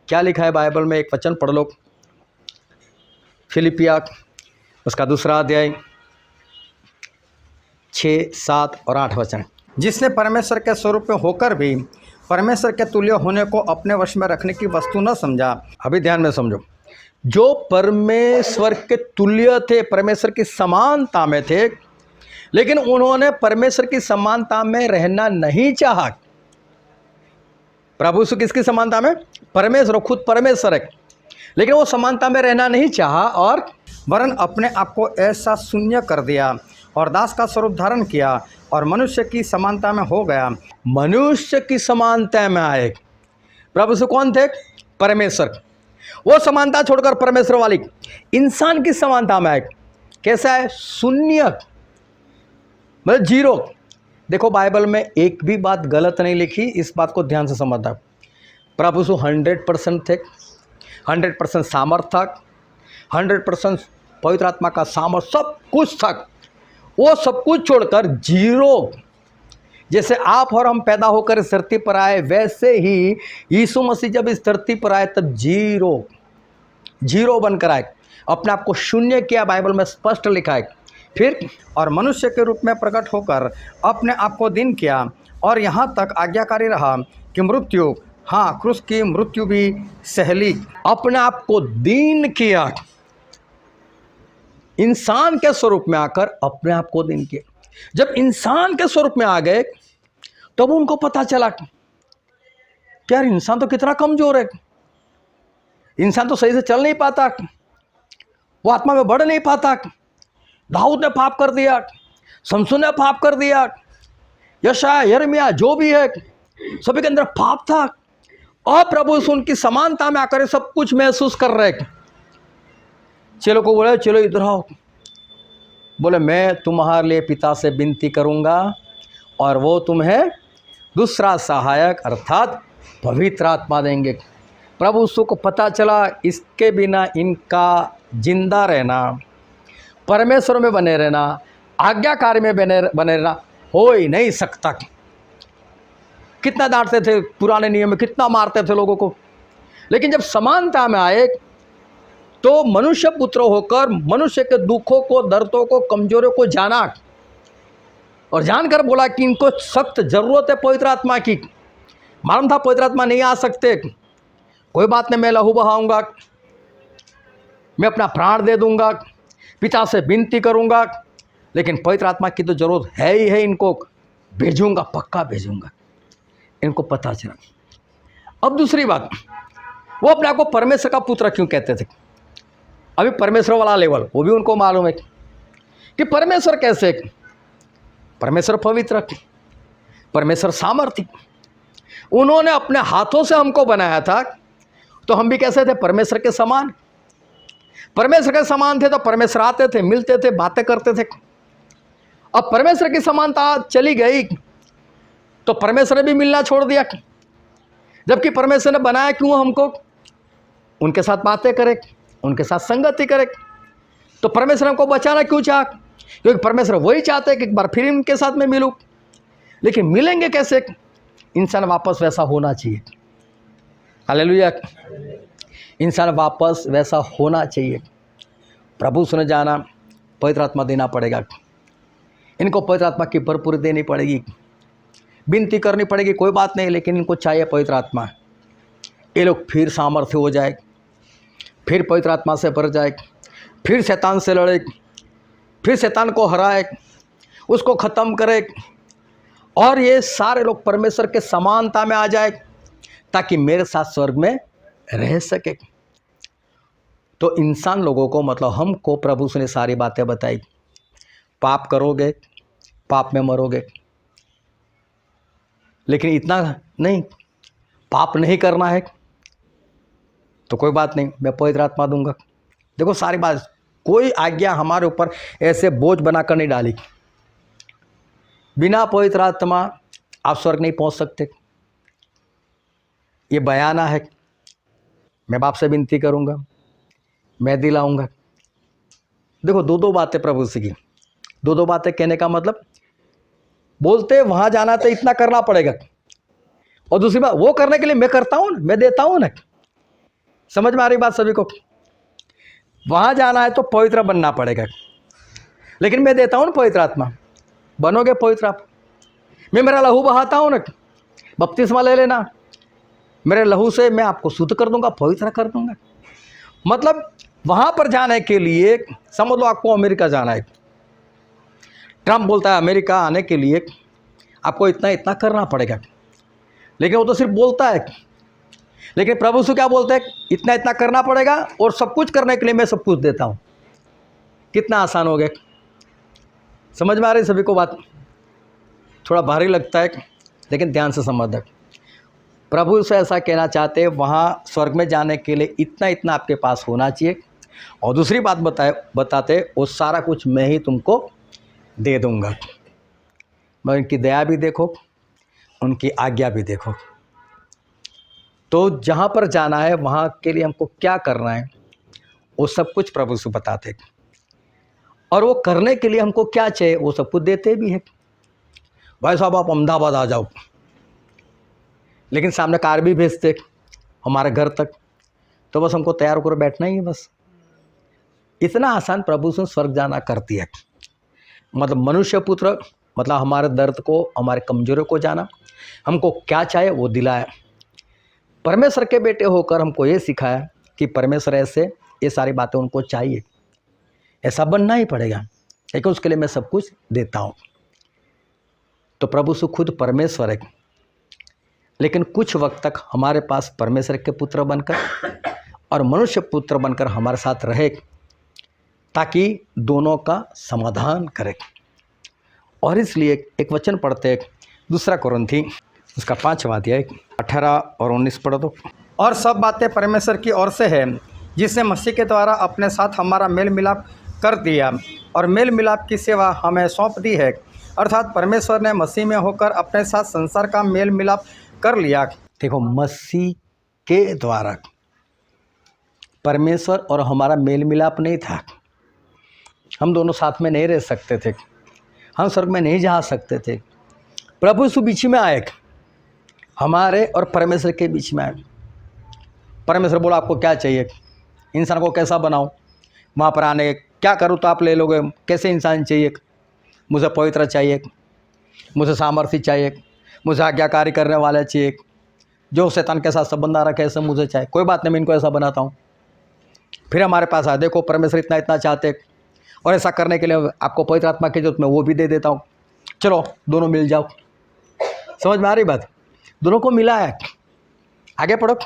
क्या लिखा है बाइबल में, एक वचन पढ़ लो, फिलिपिया उसका 2 अध्याय 6, 7 और 8 वचन। जिसने परमेश्वर के स्वरूप में होकर भी परमेश्वर के तुल्य होने को अपने वश में रखने की वस्तु न समझा। अभी ध्यान में समझो, जो परमेश्वर के तुल्य थे, परमेश्वर की समानता में थे, लेकिन उन्होंने परमेश्वर की समानता में रहना नहीं चाहा। प्रभु से किसकी समानता में? परमेश्वर, खुद परमेश्वर है, लेकिन वो समानता में रहना नहीं चाहा और वरन अपने आप को ऐसा शून्य कर दिया और दास का स्वरूप धारण किया और मनुष्य की समानता में हो गया। मनुष्य की समानता में आए। प्रभु से कौन थे? परमेश्वर। वो समानता छोड़कर परमेश्वर वाली इंसान की समानता में आए। कैसा है? शून्य, मतलब जीरो। देखो बाइबल में एक भी बात गलत नहीं लिखी, इस बात को ध्यान से समझना। प्रभु से 100% थे, 100% सामर्थ था, 100% पवित्र आत्मा का सामर्थ, सब कुछ था। वो सब कुछ छोड़कर जीरो, जैसे आप और हम पैदा होकर इस धरती पर आए, वैसे ही यीशु मसीह जब इस धरती पर आए तब जीरो बनकर आए, अपने आप को शून्य किया। बाइबल में स्पष्ट लिखा है। फिर और मनुष्य के रूप में प्रकट होकर अपने आप को दीन किया और यहाँ तक आज्ञाकारी रहा कि मृत्यु, हाँ क्रूस की मृत्यु भी सहली। अपने आप को दीन किया, इंसान के स्वरूप में आकर अपने आप को दीन किया। जब इंसान के स्वरूप में आ गए तब उनको पता चला कि यार इंसान तो कितना कमजोर है, इंसान तो सही से चल नहीं पाता, वो आत्मा में बढ़ नहीं पाता। दाऊद ने पाप कर दिया, शमसून ने पाप कर दिया, यशायाह, यिर्मयाह जो भी है सभी के अंदर पाप था। और प्रभु उनकी समानता में आकर सब कुछ महसूस कर रहे। चेलों को बोले चलो इधर आओ, बोले मैं तुम्हारे लिए पिता से विनती करूंगा और वो तुम्हें दूसरा सहायक अर्थात पवित्र आत्मा देंगे। प्रभु उसको को पता चला इसके बिना इनका जिंदा रहना, परमेश्वर में बने रहना, आज्ञाकारी में बने रहना हो ही नहीं सकता। कितना डांटते थे पुराने नियम में, कितना मारते थे लोगों को, लेकिन जब समानता में आए तो मनुष्य पुत्र होकर मनुष्य के दुखों को, दर्दों को, कमजोरियों को जाना और जानकर बोला कि इनको सख्त जरूरत है पवित्र आत्मा की। मालूम था पवित्र आत्मा नहीं आ सकते, कोई बात नहीं, मैं लहू बहाऊंगा, मैं अपना प्राण दे दूंगा, पिता से विनती करूंगा, लेकिन पवित्र आत्मा की तो जरूरत है ही है, इनको भेजूंगा, पक्का भेजूंगा। इनको पता चला। अब दूसरी बात, वो अपने आप को परमेश्वर का पुत्र क्यों कहते थे? अभी परमेश्वर वाला लेवल वो भी उनको मालूम है कि परमेश्वर कैसे, परमेश्वर पवित्र, परमेश्वर सामर्थी, उन्होंने अपने हाथों से हमको बनाया था, तो हम भी कैसे थे? परमेश्वर के समान। परमेश्वर के समान थे तो परमेश्वर आते थे, मिलते थे, बातें करते थे। अब परमेश्वर की समानता चली गई तो परमेश्वर ने भी मिलना छोड़ दिया। जबकि परमेश्वर ने बनाया क्यों हमको? उनके साथ बातें करे, उनके साथ संगति करे। तो परमेश्वर हमको बचाना क्यों चाह? क्योंकि परमेश्वर वही चाहते हैं कि एक बार फिर इनके साथ में मिलूं। लेकिन मिलेंगे कैसे? इंसान वापस वैसा होना चाहिए। हालेलुया। इंसान वापस वैसा होना चाहिए। प्रभु सुने जाना, पवित्र आत्मा देना पड़ेगा। इनको पवित्र आत्मा की भरपूरी देनी पड़ेगी, विनती करनी पड़ेगी, कोई बात नहीं, लेकिन इनको चाहिए पवित्र आत्मा। ये लोग फिर सामर्थ्य हो जाए, फिर पवित्र आत्मा से भर जाए, फिर शैतान से लड़े, फिर शैतान को हराए, उसको ख़त्म करे, और ये सारे लोग परमेश्वर के समानता में आ जाए ताकि मेरे साथ स्वर्ग में रह सके। तो इंसान लोगों को, मतलब हमको प्रभु ने सारी बातें बताई। पाप करोगे, पाप में मरोगे, लेकिन इतना नहीं, पाप नहीं करना है तो कोई बात नहीं, मैं पवित्र आत्मा दूंगा। देखो सारी बात, कोई आज्ञा हमारे ऊपर ऐसे बोझ बनाकर नहीं डाली। बिना पवित्र आत्मा आप स्वर्ग नहीं पहुंच सकते। ये बयाना है, मैं बाप से विनती करूंगा, मैं दिलाऊंगा। देखो दो बातें प्रभु से की। दो बातें कहने का मतलब, बोलते वहां जाना तो इतना करना पड़ेगा, और दूसरी बात वो करने के लिए मैं करता हूं, मैं देता हूं ना। समझ में आ रही बात सभी को? वहां जाना है तो पवित्र बनना पड़ेगा, लेकिन मैं देता हूं ना पवित्र आत्मा, बनोगे पवित्र आप। मैं मेरा लहू बहाता हूं ना, बपतिस्मा ले लेना, मेरे लहू से मैं आपको शुद्ध कर दूंगा, पवित्र कर दूंगा। मतलब वहां पर जाने के लिए, समझ लो आपको अमेरिका जाना है, ट्रम्प बोलता है अमेरिका आने के लिए आपको इतना इतना करना पड़ेगा, लेकिन वो तो सिर्फ बोलता है। लेकिन प्रभु से क्या बोलते हैं? इतना इतना करना पड़ेगा, और सब कुछ करने के लिए मैं सब कुछ देता हूं। कितना आसान हो गया। समझ में आ रही सभी को बात? थोड़ा भारी लगता है, लेकिन ध्यान से समझ। प्रभु से ऐसा कहना चाहते हैं, वहाँ स्वर्ग में जाने के लिए इतना इतना आपके पास होना चाहिए। और दूसरी बात बताते, वो सारा कुछ मैं ही तुमको दे दूंगा। मगर उनकी दया भी देखो, उनकी आज्ञा भी देखो। तो जहाँ पर जाना है वहाँ के लिए हमको क्या करना है, वो सब कुछ प्रभु से बताते, और वो करने के लिए हमको क्या चाहिए वो सब कुछ देते भी हैं। भाई साहब आप अहमदाबाद आ जाओ, लेकिन सामने कार भी भेजते हमारे घर तक, तो बस हमको तैयार होकर बैठना ही है बस। इतना आसान प्रभु से स्वर्ग जाना करती है। मतलब मनुष्य पुत्र, मतलब हमारे दर्द को, हमारे कमजोरियों को जाना, हमको क्या चाहिए वो दिलाया। परमेश्वर के बेटे होकर हमको ये सिखाया कि परमेश्वर ऐसे, ये सारी बातें उनको चाहिए, ऐसा बनना ही पड़ेगा, लेकिन उसके लिए मैं सब कुछ देता हूँ। तो प्रभु से खुद परमेश्वर है, लेकिन कुछ वक्त तक हमारे पास परमेश्वर के पुत्र बनकर और मनुष्य पुत्र बनकर हमारे साथ रहे, ताकि दोनों का समाधान करे। और इसलिए एक वचन पढ़ते हैं, 2 कोरिन्थी उसका 5वां अध्याय 18 और 19 पढ़ो तो। और सब बातें परमेश्वर की ओर से है, जिसने मसीह के द्वारा अपने साथ हमारा मेल मिलाप कर दिया और मेल मिलाप की सेवा हमें सौंप दी है। अर्थात परमेश्वर ने मसीह में होकर अपने साथ संसार का मेल मिलाप कर लिया। देखो, मसीह के द्वारा परमेश्वर और हमारा मेल मिलाप नहीं था। हम दोनों साथ में नहीं रह सकते थे, हम स्वर्ग में नहीं जा सकते थे। प्रभु यीशु बीच में आए, हमारे और परमेश्वर के बीच में आए। परमेश्वर बोला आपको क्या चाहिए, इंसान को कैसा बनाओ, वहाँ पर आने क्या करूँ तो आप ले लोगे, कैसे इंसान चाहिए, मुझे पवित्र चाहिए, मुझे सामर्थ्य चाहिए, मुझे आज्ञाकारी करने वाला चाहिए, जो शैतान के साथ संबंध आ रखा है ऐसा मुझे चाहिए। कोई बात नहीं, मैं इनको ऐसा बनाता हूँ। फिर हमारे पास आ, देखो परमेश्वर इतना इतना चाहते, और ऐसा करने के लिए आपको पवित्र आत्मा की जरूरत, मैं वो भी दे देता हूँ। चलो दोनों मिल जाओ। समझ में आ रही बात? दोनों को मिला है। आगे पढ़ो।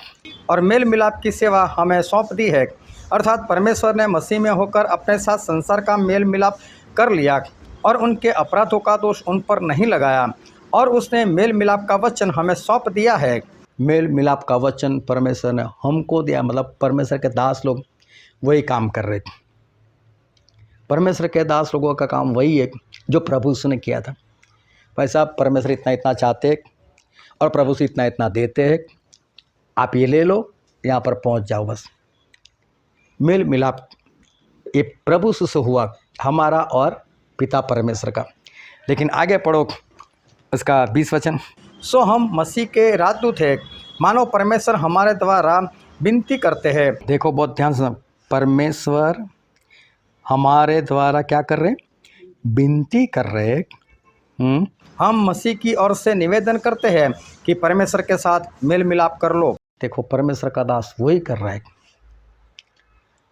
और मेल मिलाप की सेवा हमें सौंप दी है। अर्थात परमेश्वर ने मसीह में होकर अपने साथ संसार का मेल मिलाप कर लिया और उनके अपराधों का दोष उन पर नहीं लगाया, और उसने मेल मिलाप का वचन हमें सौंप दिया है। मेल मिलाप का वचन परमेश्वर ने हमको दिया, मतलब परमेश्वर के दास लोग वही काम कर रहे थे। परमेश्वर के दास लोगों का काम वही है जो प्रभु यीशु ने किया था। भाई साहब, परमेश्वर इतना इतना चाहते हैं और प्रभु से इतना इतना देते हैं, आप ये ले लो, यहाँ पर पहुँच जाओ। बस मेल मिलाप ये प्रभु से हुआ, हमारा और पिता परमेश्वर का। लेकिन आगे पढ़ो इसका 20 वचन। सो हम मसीह के राजदूत हैं, मानो परमेश्वर हमारे द्वारा विनती करते हैं। देखो बहुत ध्यान से, परमेश्वर हमारे द्वारा क्या कर रहे हैं? विनती कर रहे हैं। हम मसीह की ओर से निवेदन करते हैं कि परमेश्वर के साथ मेल मिलाप कर लो। देखो परमेश्वर का दास वही कर रहा है।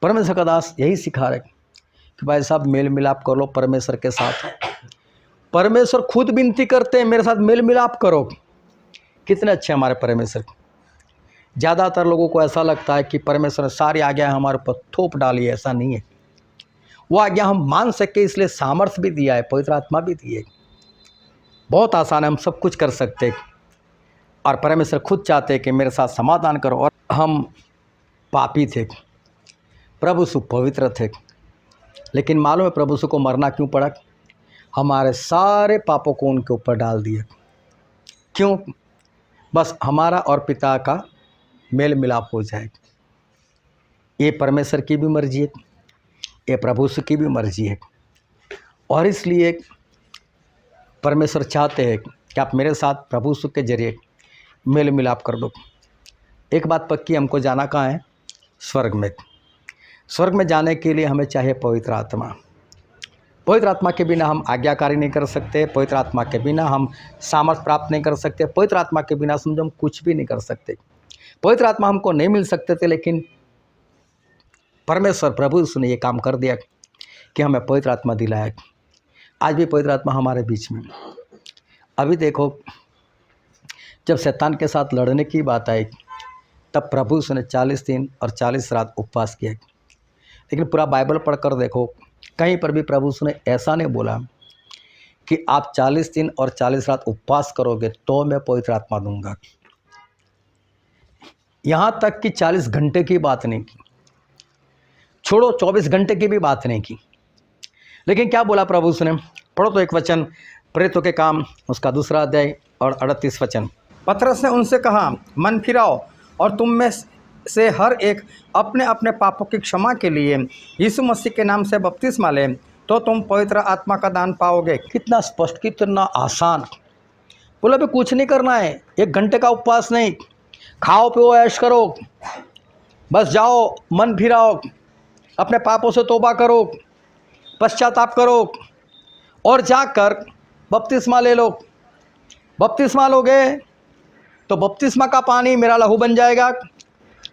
परमेश्वर का दास यही सिखा रहा है कि भाई साहब मेल मिलाप कर लो परमेश्वर के साथ। परमेश्वर खुद विनती करते हैं, मेरे साथ मेल मिलाप करो। कितने अच्छे हमारे परमेश्वर। ज़्यादातर लोगों को ऐसा लगता है कि परमेश्वर ने सारी आज्ञा हमारे ऊपर थोप डाली है। ऐसा नहीं है। वो आज्ञा हम मान सके इसलिए सामर्थ्य भी दिया है, पवित्र आत्मा भी दी है। बहुत आसान है, हम सब कुछ कर सकते हैं। और परमेश्वर खुद चाहते हैं कि मेरे साथ समाधान करो। और हम पापी थे, प्रभु यीशु पवित्र थे, लेकिन मालूम है प्रभु यीशु को मरना क्यों पड़ा? हमारे सारे पापों को उनके ऊपर डाल दिया। क्यों? बस हमारा और पिता का मेल मिलाप हो जाए। ये परमेश्वर की भी मर्जी है, ये प्रभु यीशु की भी मर्जी है। और इसलिए परमेश्वर चाहते हैं कि आप मेरे साथ प्रभु यीशु के जरिए मेल मिलाप कर दो। एक बात पक्की, हमको जाना कहाँ है? स्वर्ग में। स्वर्ग में जाने के लिए हमें चाहिए पवित्र आत्मा। पवित्र आत्मा के बिना हम आज्ञाकारी नहीं कर सकते। पवित्र आत्मा के बिना हम सामर्थ्य प्राप्त नहीं कर सकते। पवित्र आत्मा के बिना समझो हम कुछ भी नहीं कर सकते। पवित्र आत्मा हमको नहीं मिल सकते थे, लेकिन परमेश्वर प्रभु यीशु ने ये काम कर दिया कि हमें पवित्र आत्मा दिलाया। आज भी पवित्र आत्मा हमारे बीच में। अभी देखो, जब शैतान के साथ लड़ने की बात आई तब प्रभु यीशु ने 40 दिन और 40 रात उपवास किया। लेकिन पूरा बाइबल पढ़कर देखो, कहीं पर भी प्रभु यीशु ने ऐसा नहीं बोला कि आप 40 दिन और 40 रात उपवास करोगे तो मैं पवित्र आत्मा दूंगा। यहाँ तक कि 40 घंटे की बात नहीं की, छोड़ो 24 घंटे की भी बात नहीं की। लेकिन क्या बोला प्रभु यीशु ने? पढ़ो तो एक वचन, प्रेरितों के काम उसका 2 अध्याय और 38 वचन। पतरस ने उनसे कहा, मन फिराओ और तुम में से हर एक अपने अपने पापों की क्षमा के लिए यीशु मसीह के नाम से बपतिस्मा ले, तो तुम पवित्र आत्मा का दान पाओगे। कितना स्पष्ट, कितना आसान। बोला भी कुछ नहीं करना है, 1 घंटे का उपवास नहीं, खाओ पियो ऐश करो, बस जाओ मन फिराओ, अपने पापों से तौबा करो, पश्चाताप करो और जाकर बपतिस्मा ले लो। बपतिस्मा लोगे तो बपतिस्मा का पानी मेरा लहू बन जाएगा,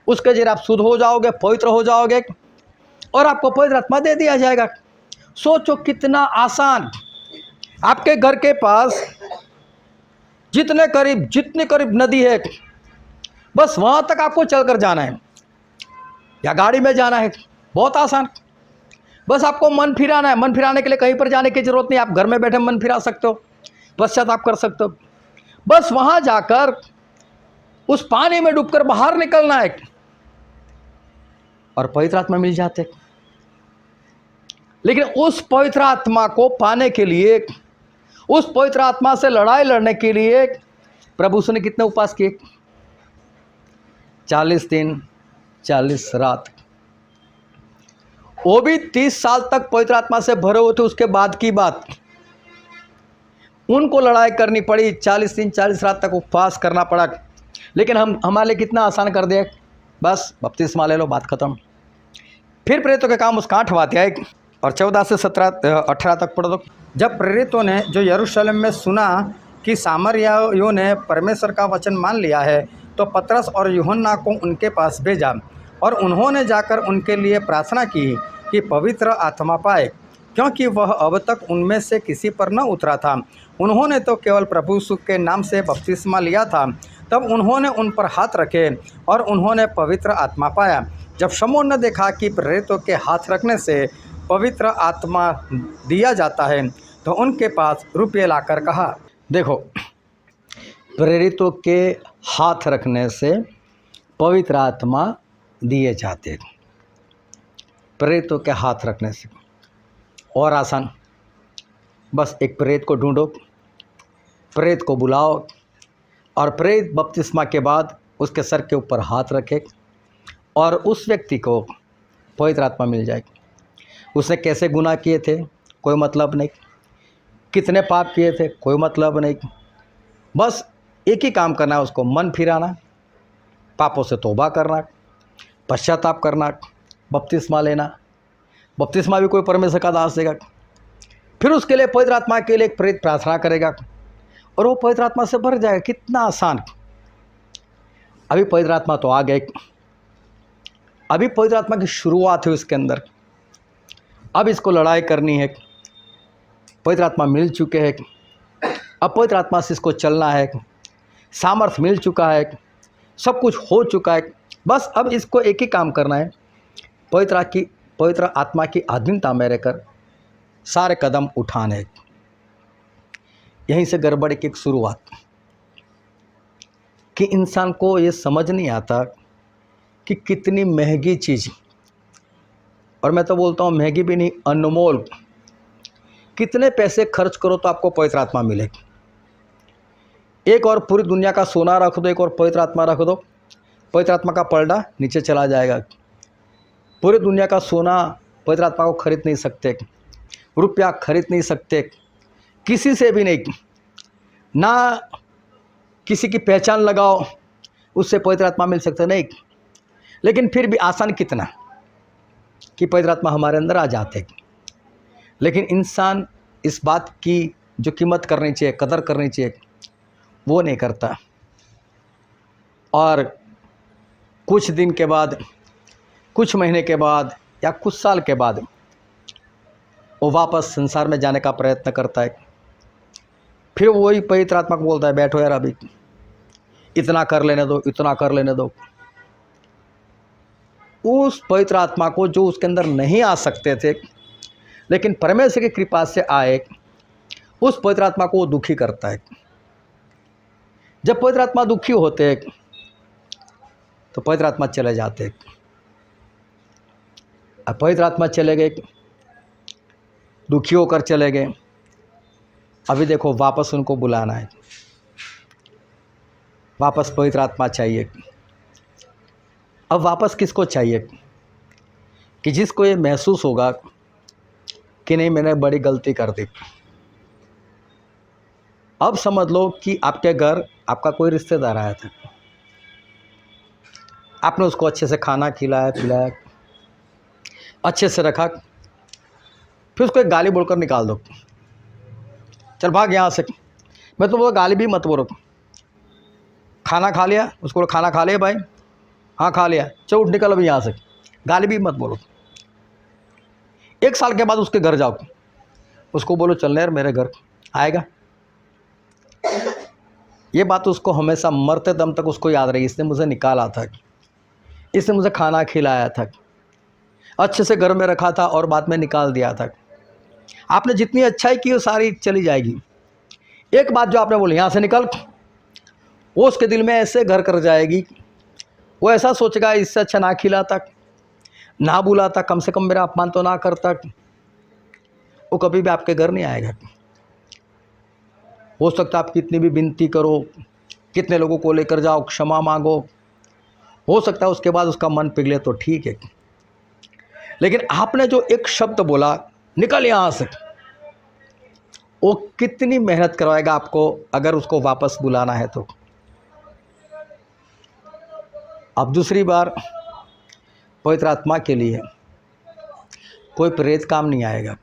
उसके जरिए आप शुद्ध हो जाओगे, पवित्र हो जाओगे और आपको पवित्र आत्मा दे दिया जाएगा। सोचो कितना आसान। आपके घर के पास जितने करीब नदी है, बस वहाँ तक आपको चलकर जाना है या गाड़ी में जाना है, बहुत आसान। बस आपको मन फिराना है। मन फिराने के लिए कहीं पर जाने की ज़रूरत नहीं, आप घर में बैठे मन फिरा सकते हो, पश्चाताप कर सकते हो। बस वहाँ जाकर उस पानी में डूबकर बाहर निकलना है और पवित्र आत्मा मिल जाते। लेकिन उस पवित्र आत्मा को पाने के लिए, उस पवित्र आत्मा से लड़ाई लड़ने के लिए प्रभु यीशु ने कितने उपवास किए? 40 दिन 40 रात। वो भी 30 साल तक पवित्र आत्मा से भरे हुए थे। उसके बाद की बात, उनको लड़ाई करनी पड़ी, 40 दिन 40 रात तक उपवास करना पड़ा। लेकिन हमारे लिए कितना आसान कर दिया, बस बपतिस्मा ले लो, बात खत्म। फिर प्रेरितों के काम उसका 8वां अध्याय और 14 से 18 तक पढ़ दो। जब प्रेरितों ने जो यरूशलेम में सुना कि सामरियाइयों ने परमेश्वर का वचन मान लिया है, तो पतरस और यूहन्ना को उनके पास भेजा और उन्होंने जाकर उनके लिए प्रार्थना की कि पवित्र आत्मा पाए, क्योंकि वह अब तक उनमें से किसी पर न उतरा था। उन्होंने तो केवल प्रभु यीशु के नाम से बपतिस्मा लिया था। तब उन्होंने उन पर हाथ रखे और उन्होंने पवित्र आत्मा पाया। जब शमौन ने देखा कि प्रेरितों के हाथ रखने से पवित्र आत्मा दिया जाता है, तो उनके पास रुपये लाकर कहा। देखो, प्रेरितों के हाथ रखने से पवित्र आत्मा दिए जाते। प्रेतों के हाथ रखने से और आसान। बस एक प्रेत को ढूंढो, प्रेत को बुलाओ और प्रेत बपतिस्मा के बाद उसके सर के ऊपर हाथ रखे और उस व्यक्ति को पवित्र आत्मा मिल जाएगी। उसने कैसे गुनाह किए थे कोई मतलब नहीं, कितने पाप किए थे कोई मतलब नहीं, बस एक ही काम करना है, उसको मन फिराना, पापों से तौबा करना, पश्चाताप करना, बपतिस्मा लेना। बपतिस्मा भी कोई परमेश्वर का दास देगा, फिर उसके लिए पवित्र आत्मा के लिए एक प्रेत प्रार्थना करेगा और वो पवित्र आत्मा से भर जाएगा। कितना आसान। अभी पवित्र आत्मा तो आ गए, अभी पवित्र आत्मा की शुरुआत है उसके अंदर। अब इसको लड़ाई करनी है। पवित्र आत्मा मिल चुके हैं, अब पवित्र आत्मा से इसको चलना है, सामर्थ्य मिल चुका है, सब कुछ हो चुका है। बस अब इसको एक ही काम करना है, पवित्र आत्मा की अधीनता में रहकर सारे कदम उठाने। यहीं से गड़बड़ की एक शुरुआत कि इंसान को ये समझ नहीं आता कि कितनी महंगी चीज़, और मैं तो बोलता हूँ महंगी भी नहीं, अनमोल, कितने पैसे खर्च करो तो आपको पवित्र आत्मा मिलेगी। एक और पूरी दुनिया का सोना रख दो, एक और पवित्र आत्मा रख दो, पवित्र आत्मा का पलड़ा नीचे चला जाएगा। पूरी दुनिया का सोना पवित्र आत्मा को खरीद नहीं सकते, रुपया खरीद नहीं सकते, किसी से भी नहीं, ना किसी की पहचान लगाओ उससे पवित्र आत्मा मिल सकते नहीं। लेकिन फिर भी आसान कितना कि पवित्र आत्मा हमारे अंदर आ जाते। लेकिन इंसान इस बात की जो कीमत करनी चाहिए, कदर करनी चाहिए, वो नहीं करता। और कुछ दिन के बाद, कुछ महीने के बाद या कुछ साल के बाद वो वापस संसार में जाने का प्रयत्न करता है। फिर वही पवित्र आत्मा को बोलता है, बैठो यार, अभी इतना कर लेने दो, इतना कर लेने दो। उस पवित्र आत्मा को जो उसके अंदर नहीं आ सकते थे लेकिन परमेश्वर की कृपा से आए, उस पवित्र आत्मा को वो दुखी करता है। जब पवित्र आत्मा दुखी होते तो पवित्र आत्मा चले जाते। अब पवित्र आत्मा चले गए, दुखी होकर चले गए। अभी देखो वापस उनको बुलाना है, वापस पवित्र आत्मा चाहिए। अब वापस किसको चाहिए? कि जिसको ये महसूस होगा कि नहीं, मैंने बड़ी गलती कर दी। अब समझ लो कि आपके घर आपका कोई रिश्तेदार आया था, आपने उसको अच्छे से खाना खिलाया पिलाया, अच्छे से रखा, फिर उसको एक गाली बोलकर निकाल दो, चल भाग यहाँ से। मैं तो वो गाली भी मत बोलो। खाना खा लिया, उसको बोलो खाना खा लिया भाई, हाँ खा लिया, चल उठ निकल अभी यहाँ से, गाली भी मत बोलो। एक साल के बाद उसके घर जाओ, उसको बोलो चलने यार मेरे घर, आएगा। ये बात उसको हमेशा मरते दम तक उसको याद रही, इसने मुझे निकाला था, इसने मुझे खाना खिलाया था, अच्छे से घर में रखा था और बाद में निकाल दिया था। आपने जितनी अच्छाई की वो सारी चली जाएगी। एक बात जो आपने बोली यहाँ से निकल, वो उसके दिल में ऐसे घर कर जाएगी, वो ऐसा सोचेगा इससे अच्छा ना खिलाता, ना बुलाता, कम से कम मेरा अपमान तो ना करता, वो कभी भी आपके घर नहीं आएगा। हो सकता आप कितनी भी विनती करो, कितने लोगों को लेकर जाओ, क्षमा मांगो, हो सकता है उसके बाद उसका मन पिघले तो ठीक है। लेकिन आपने जो एक शब्द बोला, निकल यहाँ से, वो कितनी मेहनत करवाएगा आपको अगर उसको वापस बुलाना है तो। अब दूसरी बार पवित्र आत्मा के लिए कोई प्रेत काम नहीं आएगा।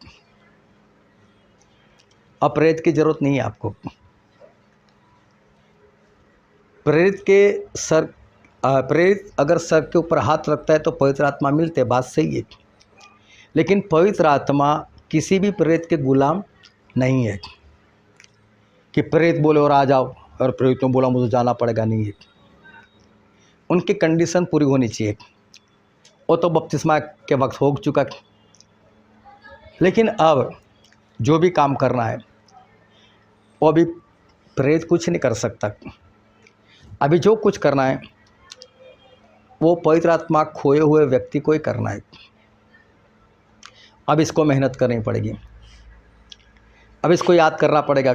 अब प्रेत की जरूरत नहीं है आपको। प्रेत अगर सर के ऊपर हाथ रखता है तो पवित्र आत्मा मिलते, बात सही है। लेकिन पवित्र आत्मा किसी भी प्रेत के गुलाम नहीं है कि प्रेत बोले और आ जाओ और प्रेत ने बोला मुझे जाना पड़ेगा, नहीं है। उनकी कंडीशन पूरी होनी चाहिए। वो तो बपतिस्मा के वक्त हो चुका, लेकिन अब जो भी काम करना है वो अभी प्रेत कुछ नहीं कर सकता। अभी जो कुछ करना है वो पवित्र आत्मा खोए हुए व्यक्ति को ही करना है। अब इसको मेहनत करनी पड़ेगी। अब इसको याद करना पड़ेगा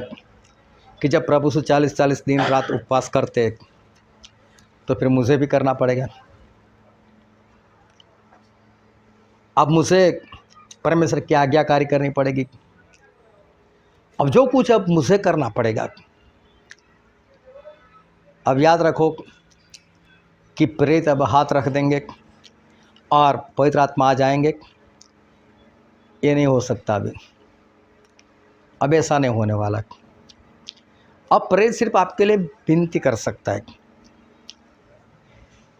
कि जब प्रभु से 40-40 दिन रात उपवास करते तो फिर मुझे भी करना पड़ेगा। अब मुझे परमेश्वर की आज्ञाकारी करनी पड़ेगी। अब जो कुछ अब मुझे करना पड़ेगा। अब याद रखो कि प्रेत अब हाथ रख देंगे और पवित्र आत्मा आ जाएंगे, ये नहीं हो सकता अभी। अब ऐसा नहीं होने वाला। अब प्रेत सिर्फ आपके लिए विनती कर सकता है।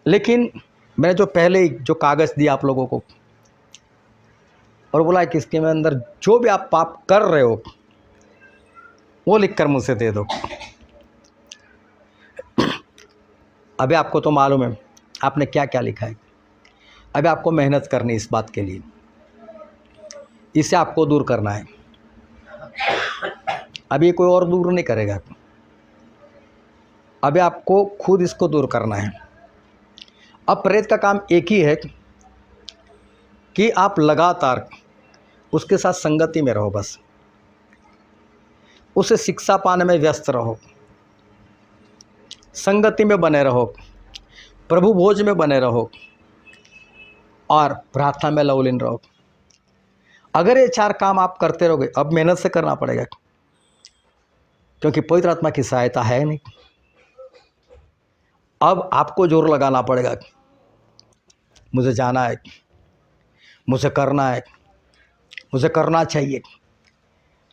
लेकिन मैंने जो पहले जो कागज़ दिया आप लोगों को और बोला कि इसके में अंदर जो भी आप पाप कर रहे हो वो लिखकर मुझसे दे दो। अभी आपको तो मालूम है आपने क्या क्या लिखा है। अभी आपको मेहनत करनी इस बात के लिए, इसे आपको दूर करना है। अभी कोई और दूर नहीं करेगा, अभी आपको खुद इसको दूर करना है। अब प्रेत का काम एक ही है कि आप लगातार उसके साथ संगति में रहो, बस उसे शिक्षा पाने में व्यस्त रहो, संगति में बने रहो, प्रभु भोज में बने रहो और प्रार्थना में लवलीन रहो। अगर ये 4 काम आप करते रहोगे, अब मेहनत से करना पड़ेगा क्योंकि पवित्र आत्मा की सहायता है नहीं। अब आपको जोर लगाना पड़ेगा, मुझे जाना है, मुझे करना है, मुझे करना चाहिए।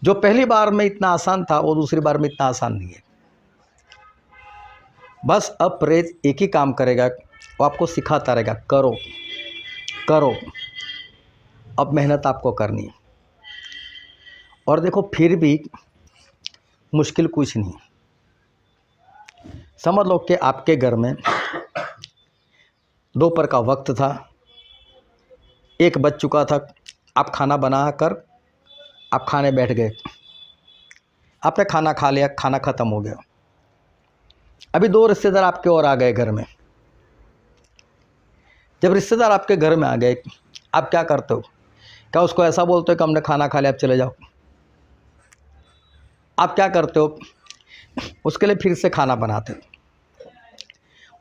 जो पहली बार में इतना आसान था वो दूसरी बार में इतना आसान नहीं है। बस अब प्रेत एक ही काम करेगा, वो आपको सिखाता रहेगा, करो करो। अब मेहनत आपको करनी है। और देखो फिर भी मुश्किल कुछ नहीं। समझ लो कि आपके घर में दोपहर का वक्त था, 1 बज चुका था, आप खाना बनाकर आप खाने बैठ गए, आपने खाना खा लिया, खाना ख़त्म हो गया। अभी 2 रिश्तेदार आपके और आ गए घर में। जब रिश्तेदार आपके घर में आ गए, आप क्या करते हो? क्या उसको ऐसा बोलते हो कि हमने खाना खा लिया, आप चले जाओ? आप क्या करते हो? उसके लिए फिर से खाना बनाते हो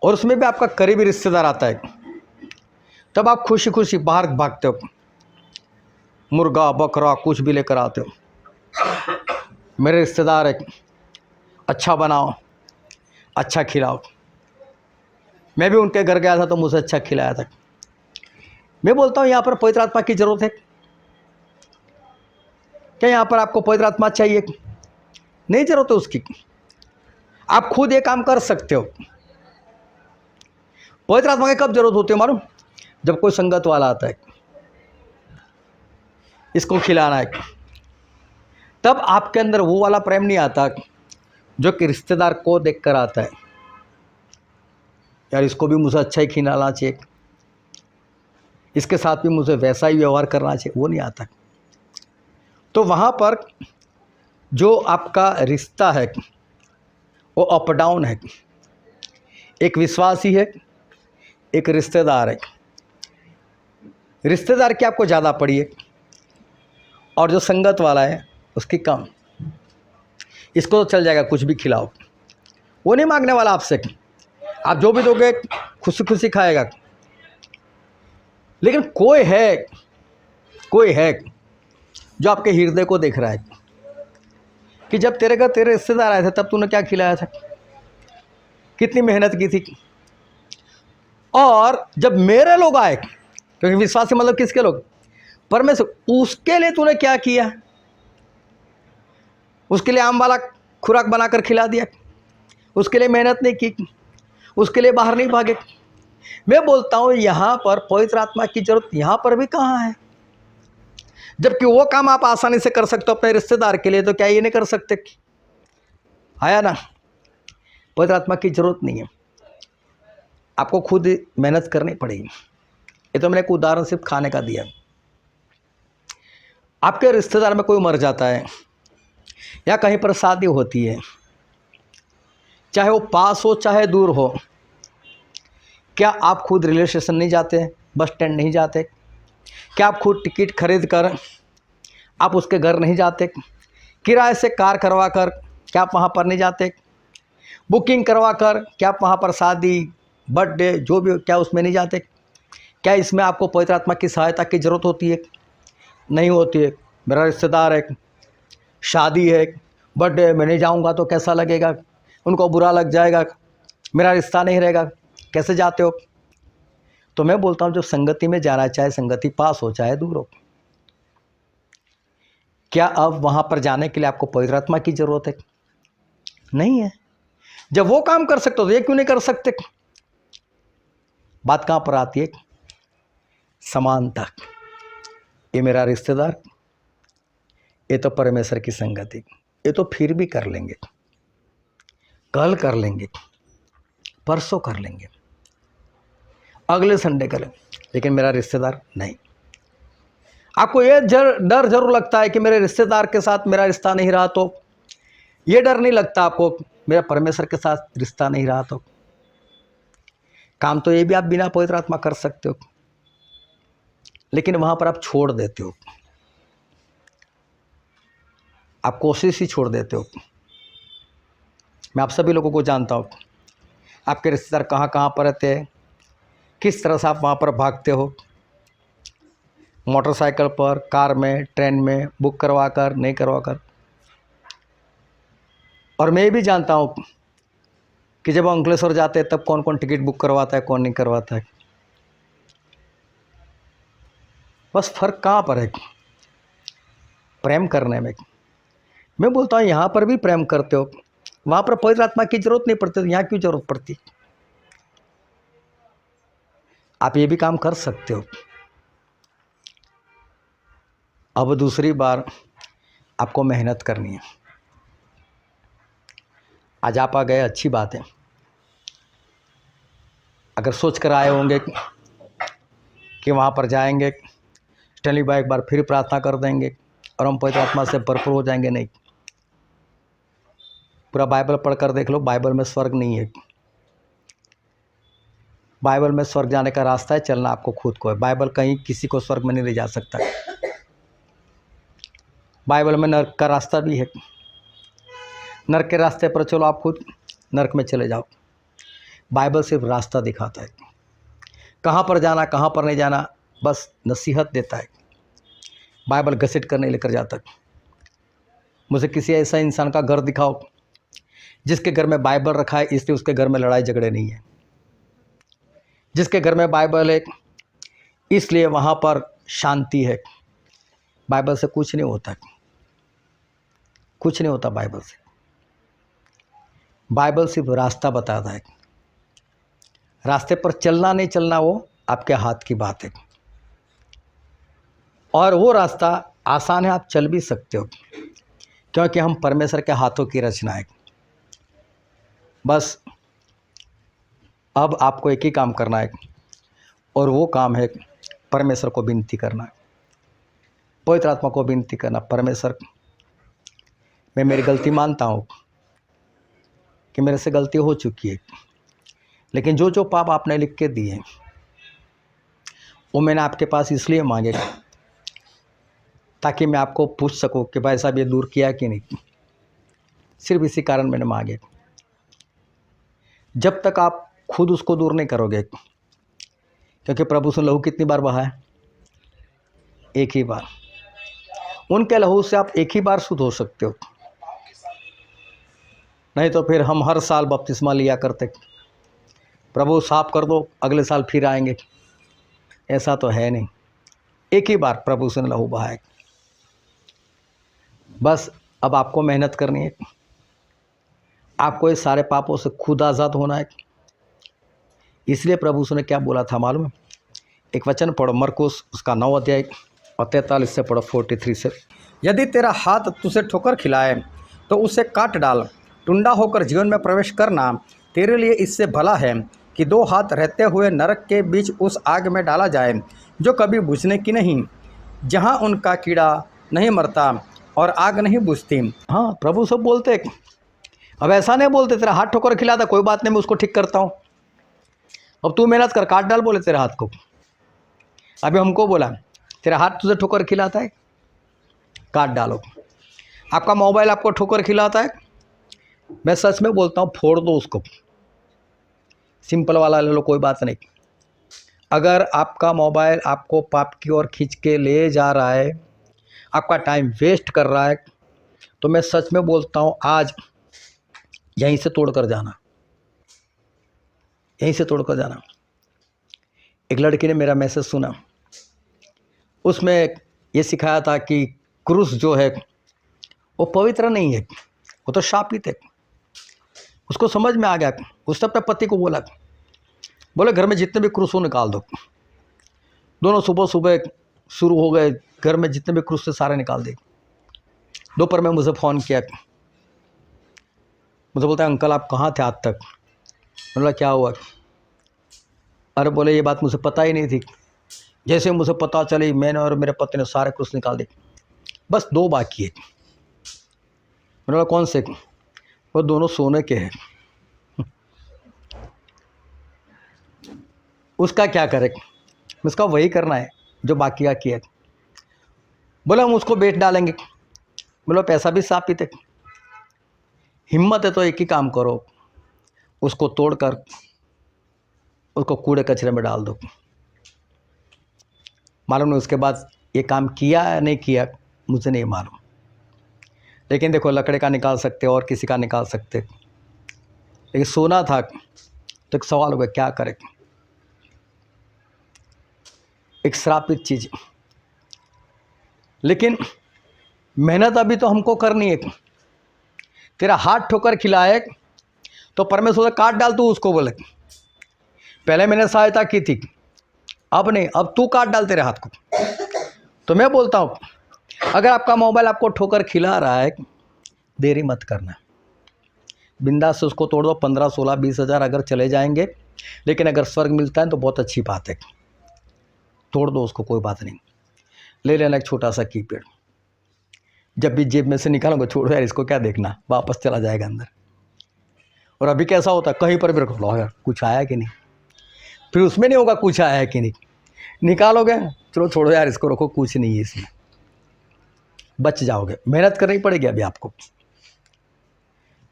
और उसमें भी आपका करीबी रिश्तेदार आता है, तब आप खुशी खुशी बाहर भागते हो, मुर्गा बकरा कुछ भी लेकर आते हो। मेरे रिश्तेदार है, अच्छा बनाओ, अच्छा खिलाओ। मैं भी उनके घर गया था तो मुझे अच्छा खिलाया था। मैं बोलता हूँ यहाँ पर पवित्र आत्मा की ज़रूरत है क्या? यहाँ पर आपको पवित्र आत्मा चाहिए? नहीं ज़रूरत है उसकी, आप खुद ये काम कर सकते हो। पवित्र आत्मा की कब जरूरत होती है मालूम? जब कोई संगत वाला आता है, इसको खिलाना है, तब आपके अंदर वो वाला प्रेम नहीं आता जो कि रिश्तेदार को देखकर आता है, यार इसको भी मुझे अच्छा ही खिलाना चाहिए, इसके साथ भी मुझे वैसा ही व्यवहार करना चाहिए, वो नहीं आता। तो वहाँ पर जो आपका रिश्ता है वो अप डाउन है। एक विश्वासी है, एक रिश्तेदार है। रिश्तेदार की आपको ज़्यादा पड़ी है और जो संगत वाला है उसकी कम। इसको तो चल जाएगा, कुछ भी खिलाओ, वो नहीं मांगने वाला आपसे, आप जो भी दोगे खुशी खुशी खाएगा। लेकिन कोई है जो आपके हृदय को देख रहा है कि जब तेरे घर तेरे रिश्तेदार आए थे तब तूने क्या खिलाया था, कितनी मेहनत की थी। और जब मेरे लोग आए, क्योंकि विश्वासी मतलब किसके लोग? परमेश्वर, उसके लिए तूने क्या किया? उसके लिए आम वाला खुराक बनाकर खिला दिया, उसके लिए मेहनत नहीं की, उसके लिए बाहर नहीं भागे। मैं बोलता हूँ यहाँ पर पवित्र आत्मा की जरूरत यहाँ पर भी कहाँ है? जबकि वो काम आप आसानी से कर सकते हो अपने रिश्तेदार के लिए, तो क्या ये नहीं कर सकते? आया ना? पवित्र आत्मा की जरूरत नहीं है, आपको खुद मेहनत करनी पड़ेगी। ये तो मैंने एक उदाहरण सिर्फ खाने का दिया। आपके रिश्तेदार में कोई मर जाता है या कहीं पर शादी होती है, चाहे वो पास हो चाहे दूर हो, क्या आप खुद रेलवे स्टेशन नहीं जाते, बस स्टैंड नहीं जाते, क्या आप खुद टिकट खरीद कर आप उसके घर नहीं जाते? किराए से कार करवा कर क्या आप वहाँ पर नहीं जाते? बुकिंग करवा कर क्या आप वहाँ पर शादी, बर्थडे, जो भी हो, क्या उसमें नहीं जाते? क्या इसमें आपको पवित्र आत्मा की सहायता की ज़रूरत होती है? नहीं होती है। मेरा रिश्तेदार है, शादी है, बर्थडे है, मैं नहीं जाऊँगा तो कैसा लगेगा, उनको बुरा लग जाएगा, मेरा रिश्ता नहीं रहेगा, कैसे जाते हो? तो मैं बोलता हूँ जो संगति में जाना चाहे संगति पास हो चाहे दूर हो, क्या अब वहाँ पर जाने के लिए आपको पवित्र आत्मा की ज़रूरत है? नहीं है। जब वो काम कर सकते हो तो ये क्यों नहीं कर सकते? बात कहाँ पर आती है? समानता। ये मेरा रिश्तेदार, ये तो परमेश्वर की संगति, ये तो फिर भी कर लेंगे, कल कर लेंगे, परसों कर लेंगे, अगले संडे कर लेंगे, लेकिन मेरा रिश्तेदार नहीं। आपको ये डर जरूर लगता है कि मेरे रिश्तेदार के साथ मेरा रिश्ता नहीं रहा तो, ये डर नहीं लगता आपको मेरा परमेश्वर के साथ रिश्ता नहीं रहा तो? काम तो ये भी आप बिना पवित्र आत्मा कर सकते हो, लेकिन वहाँ पर आप छोड़ देते हो, आप कोशिश ही छोड़ देते हो। मैं आप सभी लोगों को जानता हूँ, आपके रिश्तेदार कहाँ कहाँ पर रहते हैं, किस तरह से आप वहाँ पर भागते हो, मोटरसाइकिल पर, कार में, ट्रेन में, बुक करवा कर, नहीं करवा कर। और मैं ये भी जानता हूँ कि जब अंकलेश्वर जाते हैं तब कौन कौन टिकट बुक करवाता है, कौन नहीं करवाता है। बस फर्क कहाँ पर है? प्रेम करने में। मैं बोलता हूँ यहाँ पर भी प्रेम करते हो, वहाँ पर पवित्र आत्मा की जरूरत नहीं पड़ती, तो यहाँ क्यों जरूरत पड़ती? आप ये भी काम कर सकते हो। अब दूसरी बार आपको मेहनत करनी है। आज आप आ गए, अच्छी बात है। अगर सोच कर आए होंगे कि वहाँ पर जाएंगे, स्टैनली भाई एक बार फिर प्रार्थना कर देंगे और हम पवित्र आत्मा से भरपूर हो जाएंगे, नहीं। पूरा बाइबल पढ़कर देख लो, बाइबल में स्वर्ग नहीं है। बाइबल में स्वर्ग जाने का रास्ता है, चलना आपको खुद को है। बाइबल कहीं किसी को स्वर्ग में नहीं ले जा सकता। बाइबल में नरक का रास्ता भी है, नरक के रास्ते पर चलो, आप खुद नरक में चले जाओ। बाइबल सिर्फ रास्ता दिखाता है, कहाँ पर जाना कहाँ पर नहीं जाना बस नसीहत देता है। बाइबल घसीट कर नहीं लेकर जाता। मुझे किसी ऐसा इंसान का घर दिखाओ जिसके घर में बाइबल रखा है, इसलिए उसके घर में लड़ाई झगड़े नहीं है। जिसके घर में बाइबल है इसलिए वहाँ पर शांति है। बाइबल से कुछ नहीं होता, कुछ नहीं होता बाइबल से। बाइबल सिर्फ रास्ता बताता है, रास्ते पर चलना नहीं चलना वो आपके हाथ की बात है। और वो रास्ता आसान है, आप चल भी सकते हो, क्योंकि हम परमेश्वर के हाथों की रचना है। बस अब आपको एक ही काम करना है, और वो काम है परमेश्वर को विनती करना, पवित्र आत्मा को विनती करना। परमेश्वर, मैं मेरी गलती मानता हूँ कि मेरे से गलती हो चुकी है, लेकिन जो जो पाप आपने लिख के दिए वो मैंने आपके पास इसलिए मांगे ताकि मैं आपको पूछ सकूं कि भाई साहब ये दूर किया कि नहीं। सिर्फ इसी कारण मैंने मांगे। जब तक आप खुद उसको दूर नहीं करोगे, क्योंकि प्रभु से लहू कितनी बार बहा है? एक ही बार। उनके लहू से आप एक ही बार शुद्ध हो सकते हो, नहीं तो फिर हम हर साल बपतिस्मा लिया करते, प्रभु साफ कर दो, अगले साल फिर आएंगे। ऐसा तो है नहीं, एक ही बार प्रभु से लहू बहाए। बस अब आपको मेहनत करनी है, आपको इस सारे पापों से खुद आज़ाद होना है। इसलिए प्रभु ने क्या बोला था मालूम है? एक वचन पढ़ो, मरकुस उसका 9 अध्याय और 43 से पढ़ो, 43 से। यदि तेरा हाथ तुझे ठोकर खिलाए तो उसे काट डाल, टुंडा होकर जीवन में प्रवेश करना तेरे लिए इससे भला है कि 2 हाथ रहते हुए नरक के बीच उस आग में डाला जाए जो कभी बुझने की नहीं, जहाँ उनका कीड़ा नहीं मरता और आग नहीं बुझती। हाँ, प्रभु सब बोलते, अब ऐसा नहीं बोलते तेरा हाथ ठोकर खिलाता, कोई बात नहीं मैं उसको ठीक करता हूँ, अब तू मेहनत कर, काट डाल, बोले तेरे हाथ को। अभी हमको बोला तेरा हाथ तुझे ठोकर खिलाता है, काट डालो। आपका मोबाइल आपको ठोकर खिलाता है, मैं सच में बोलता हूँ फोड़ दो उसको। सिंपल वाला ले लो, कोई बात नहीं। अगर आपका मोबाइल आपको पाप की ओर खींच के ले जा रहा है, आपका टाइम वेस्ट कर रहा है, तो मैं सच में बोलता हूँ आज यहीं से तोड़ कर जाना, यहीं से तोड़ कर जाना। एक लड़की ने मेरा मैसेज सुना, उसमें ये सिखाया था कि क्रूस जो है वो पवित्र नहीं है, वो तो शापित है। उसको समझ में आ गया। उसने अपने पति को बोला, बोले घर में जितने भी क्रूस हो निकाल दो। दोनों सुबह सुबह शुरू हो गए, घर में जितने भी क्रूस थे सारे निकाल दे। दोपहर में मुझे फ़ोन किया, मुझे बोलता है अंकल आप कहाँ थे आज तक। मैंने बोला क्या हुआ। अरे बोले ये बात मुझे पता ही नहीं थी, जैसे मुझे पता चली मैंने और मेरे पति ने सारे क्रूस निकाल दिए, बस 2 बाकी है। मैंने बोला कौन से। वो दोनों सोने के हैं। उसका क्या करे, उसका वही करना है जो बाकी का किया। बोला हम उसको बेच डालेंगे। बोला पैसा भी सापित है, हिम्मत है तो एक ही काम करो, उसको तोड़कर उसको कूड़े कचरे में डाल दो। मालूम नहीं उसके बाद ये काम किया या नहीं किया, मुझे नहीं मालूम। लेकिन देखो लकड़े का निकाल सकते और किसी का निकाल सकते, लेकिन सोना था तो एक सवाल हो गया क्या करें। एक श्रापित चीज़, लेकिन मेहनत अभी तो हमको करनी है। तेरा हाथ ठोकर खिलाए तो परमेश्वर से काट डाल तू उसको, बोले पहले मैंने सहायता की थी, अब नहीं, अब तू काट डाल तेरे हाथ को। तो मैं बोलता हूँ अगर आपका मोबाइल आपको ठोकर खिला रहा है, देरी मत करना, बिंदास से उसको तोड़ दो। 15, 16, 20 हज़ार अगर चले जाएंगे, लेकिन अगर स्वर्ग मिलता है तो बहुत अच्छी बात है। तोड़ दो उसको, कोई बात नहीं। ले लेना एक छोटा सा कीपैड, जब भी जेब में से निकालोगे छोड़ो यार इसको, क्या देखना, वापस चला जाएगा अंदर। और अभी कैसा होता है कहीं पर भी रखो, लो यार कुछ आया कि नहीं, फिर उसमें नहीं होगा कुछ आया है कि नहीं, निकालोगे चलो छोड़ो यार इसको रखो, कुछ नहीं है इसमें, बच जाओगे। मेहनत करनी पड़ेगी अभी आपको,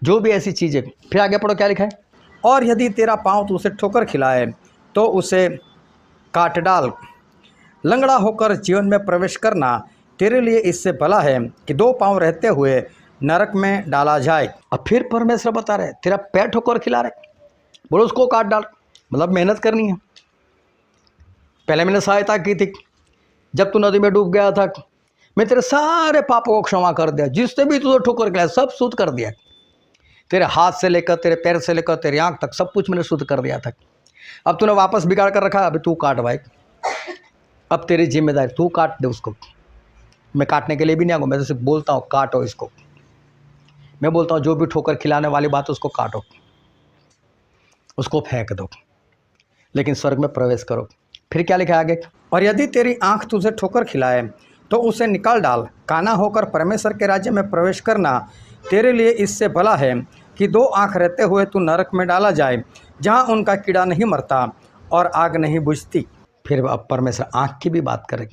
जो भी ऐसी चीज़ है। फिर आगे पढ़ो क्या लिखा है। और यदि तेरा पाँव तो उसे ठोकर खिलाए तो उसे काट डाल। लंगड़ा होकर जीवन में प्रवेश करना तेरे लिए इससे भला है कि 2 पाँव रहते हुए नरक में डाला जाए। अब फिर परमेश्वर बता रहे तेरा पैर ठोकर खिला रहे, बोलो उसको काट डाल, मतलब मेहनत करनी है। पहले मैंने सहायता की थी, जब तू नदी में डूब गया था मैं तेरे सारे पापों को क्षमा कर दिया, जिससे भी तुझे ठोकर खिलाया सब शुद्ध कर दिया। तेरे हाथ से लेकर तेरे पैर से लेकर तेरे आँख तक सब कुछ मैंने शुद्ध कर दिया था। अब तूने वापस बिगाड़ कर रखा, अभी तू काट भाई, अब तेरी जिम्मेदारी, तू काट दे उसको। मैं काटने के लिए भी नहीं आऊँगा, मैं तो सिर्फ बोलता हूँ काटो इसको। मैं बोलता हूँ जो भी ठोकर खिलाने वाली बात उसको काटो, उसको फेंक दो, लेकिन स्वर्ग में प्रवेश करो। फिर क्या लिखा है आगे। और यदि तेरी आँख तुझे ठोकर खिलाए तो उसे निकाल डाल। काना होकर परमेश्वर के राज्य में प्रवेश करना तेरे लिए इससे भला है कि 2 आँख रहते हुए तू नरक में डाला जाए, जहाँ उनका कीड़ा नहीं मरता और आग नहीं बुझती। फिर अब परमेश्वर आँख की भी बात करे,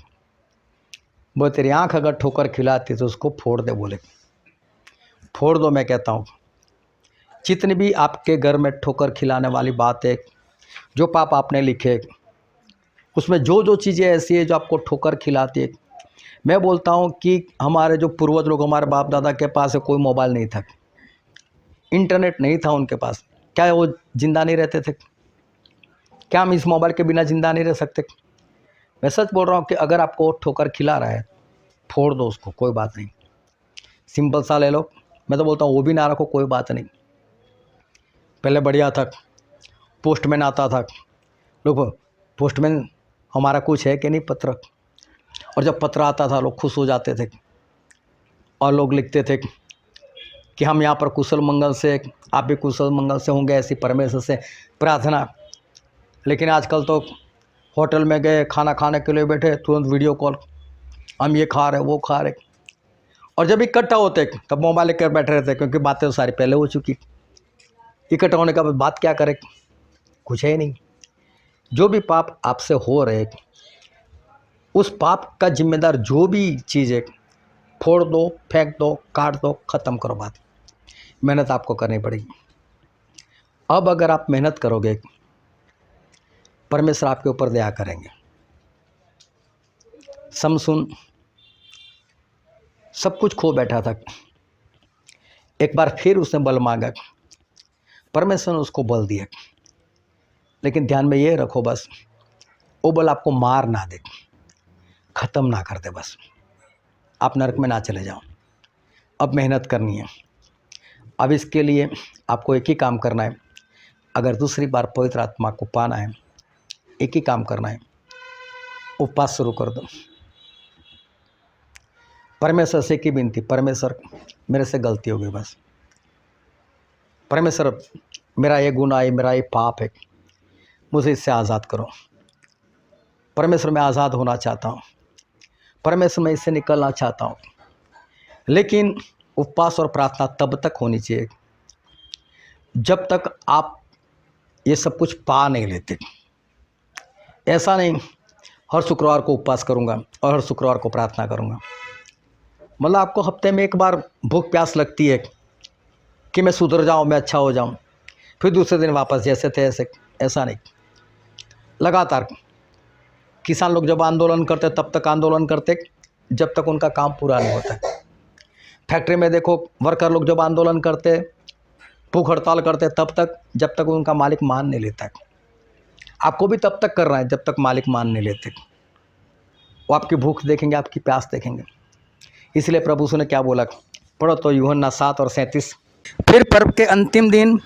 वो तेरी आँख अगर ठोकर खिलाती तो उसको फोड़ दे, बोले फोड़ दो। मैं कहता हूँ जितनी भी आपके घर में ठोकर खिलाने वाली बात है, जो पाप आपने लिखे, उसमें जो जो चीज़ें ऐसी है जो आपको ठोकर खिलाती है, मैं बोलता हूँ कि हमारे जो पूर्वज लोग, हमारे बाप दादा के पास कोई मोबाइल नहीं था, इंटरनेट नहीं था उनके पास, क्या वो जिंदा नहीं रहते थे? क्या हम इस मोबाइल के बिना जिंदा नहीं रह सकते? मैं सच बोल रहा हूँ कि अगर आपको ठोकर खिला रहा है, फोड़ दो उसको, कोई बात नहीं। सिंपल सा ले लो, मैं तो बोलता हूँ वो भी ना रखो, कोई बात नहीं। पहले बढ़िया था, पोस्टमैन आता था, लोग पोस्टमैन हमारा कुछ है कि नहीं, पत्र, और जब पत्र आता था लोग खुश हो जाते थे और लोग लिखते थे कि हम यहाँ पर कुशल मंगल से, आप भी कुशल मंगल से होंगे, ऐसी परमेश्वर से प्रार्थना। लेकिन आजकल तो होटल में गए, खाना खाने के लिए बैठे, तुरंत वीडियो कॉल, हम ये खा रहे वो खा रहे, और जब इकट्ठा होते तब मोबाइल लेकर बैठे रहते, क्योंकि बातें तो सारी पहले हो चुकी। इकट्ठा होने का बात क्या करें, कुछ है ही नहीं। जो भी पाप आपसे हो रहे, उस पाप का जिम्मेदार जो भी चीज़ है, फोड़ दो, फेंक दो, काट दो, ख़त्म करो बात। मेहनत आपको करनी पड़ेगी। अब अगर आप मेहनत करोगे, परमेश्वर आपके ऊपर दया करेंगे। समसून सब कुछ खो बैठा था, एक बार फिर उसने बल मांगा, परमेश्वर ने उसको बल दिया। लेकिन ध्यान में ये रखो, बस वो बल आपको मार ना दे, ख़त्म ना कर दे, बस आप नरक में ना चले जाओ। अब मेहनत करनी है। अब इसके लिए आपको एक ही काम करना है। अगर दूसरी बार पवित्र आत्मा को पाना है, एक ही काम करना है, उपवास शुरू कर दो। परमेश्वर से की विनती, परमेश्वर मेरे से गलती हो गई, बस परमेश्वर मेरा ये गुनाह है, मेरा ये पाप है, मुझे इससे आज़ाद करो। परमेश्वर मैं आज़ाद होना चाहता हूँ, परमेश्वर मैं इससे निकलना चाहता हूँ। लेकिन उपवास और प्रार्थना तब तक होनी चाहिए जब तक आप ये सब कुछ पा नहीं लेते। ऐसा नहीं हर शुक्रवार को उपवास करूँगा और हर शुक्रवार को प्रार्थना करूँगा। मतलब आपको हफ्ते में एक बार भूख प्यास लगती है कि मैं सुधर जाऊँ, मैं अच्छा हो जाऊँ, फिर दूसरे दिन वापस जैसे थे ऐसे। ऐसा नहीं, लगातार किसान लोग जब आंदोलन करते तब तक आंदोलन करते जब तक उनका काम पूरा नहीं होता। फैक्ट्री में देखो, वर्कर लोग जब आंदोलन करते, भूख हड़ताल करते तब तक जब तक उनका मालिक मान नहीं लेता। आपको भी तब तक करना है जब तक मालिक मान नहीं लेते। वो आपकी भूख देखेंगे, आपकी प्यास देखेंगे। इसलिए प्रभु ने क्या बोला, पढ़ो तो यूहन्ना 7 और 37। फिर पर्व के अंतिम दिन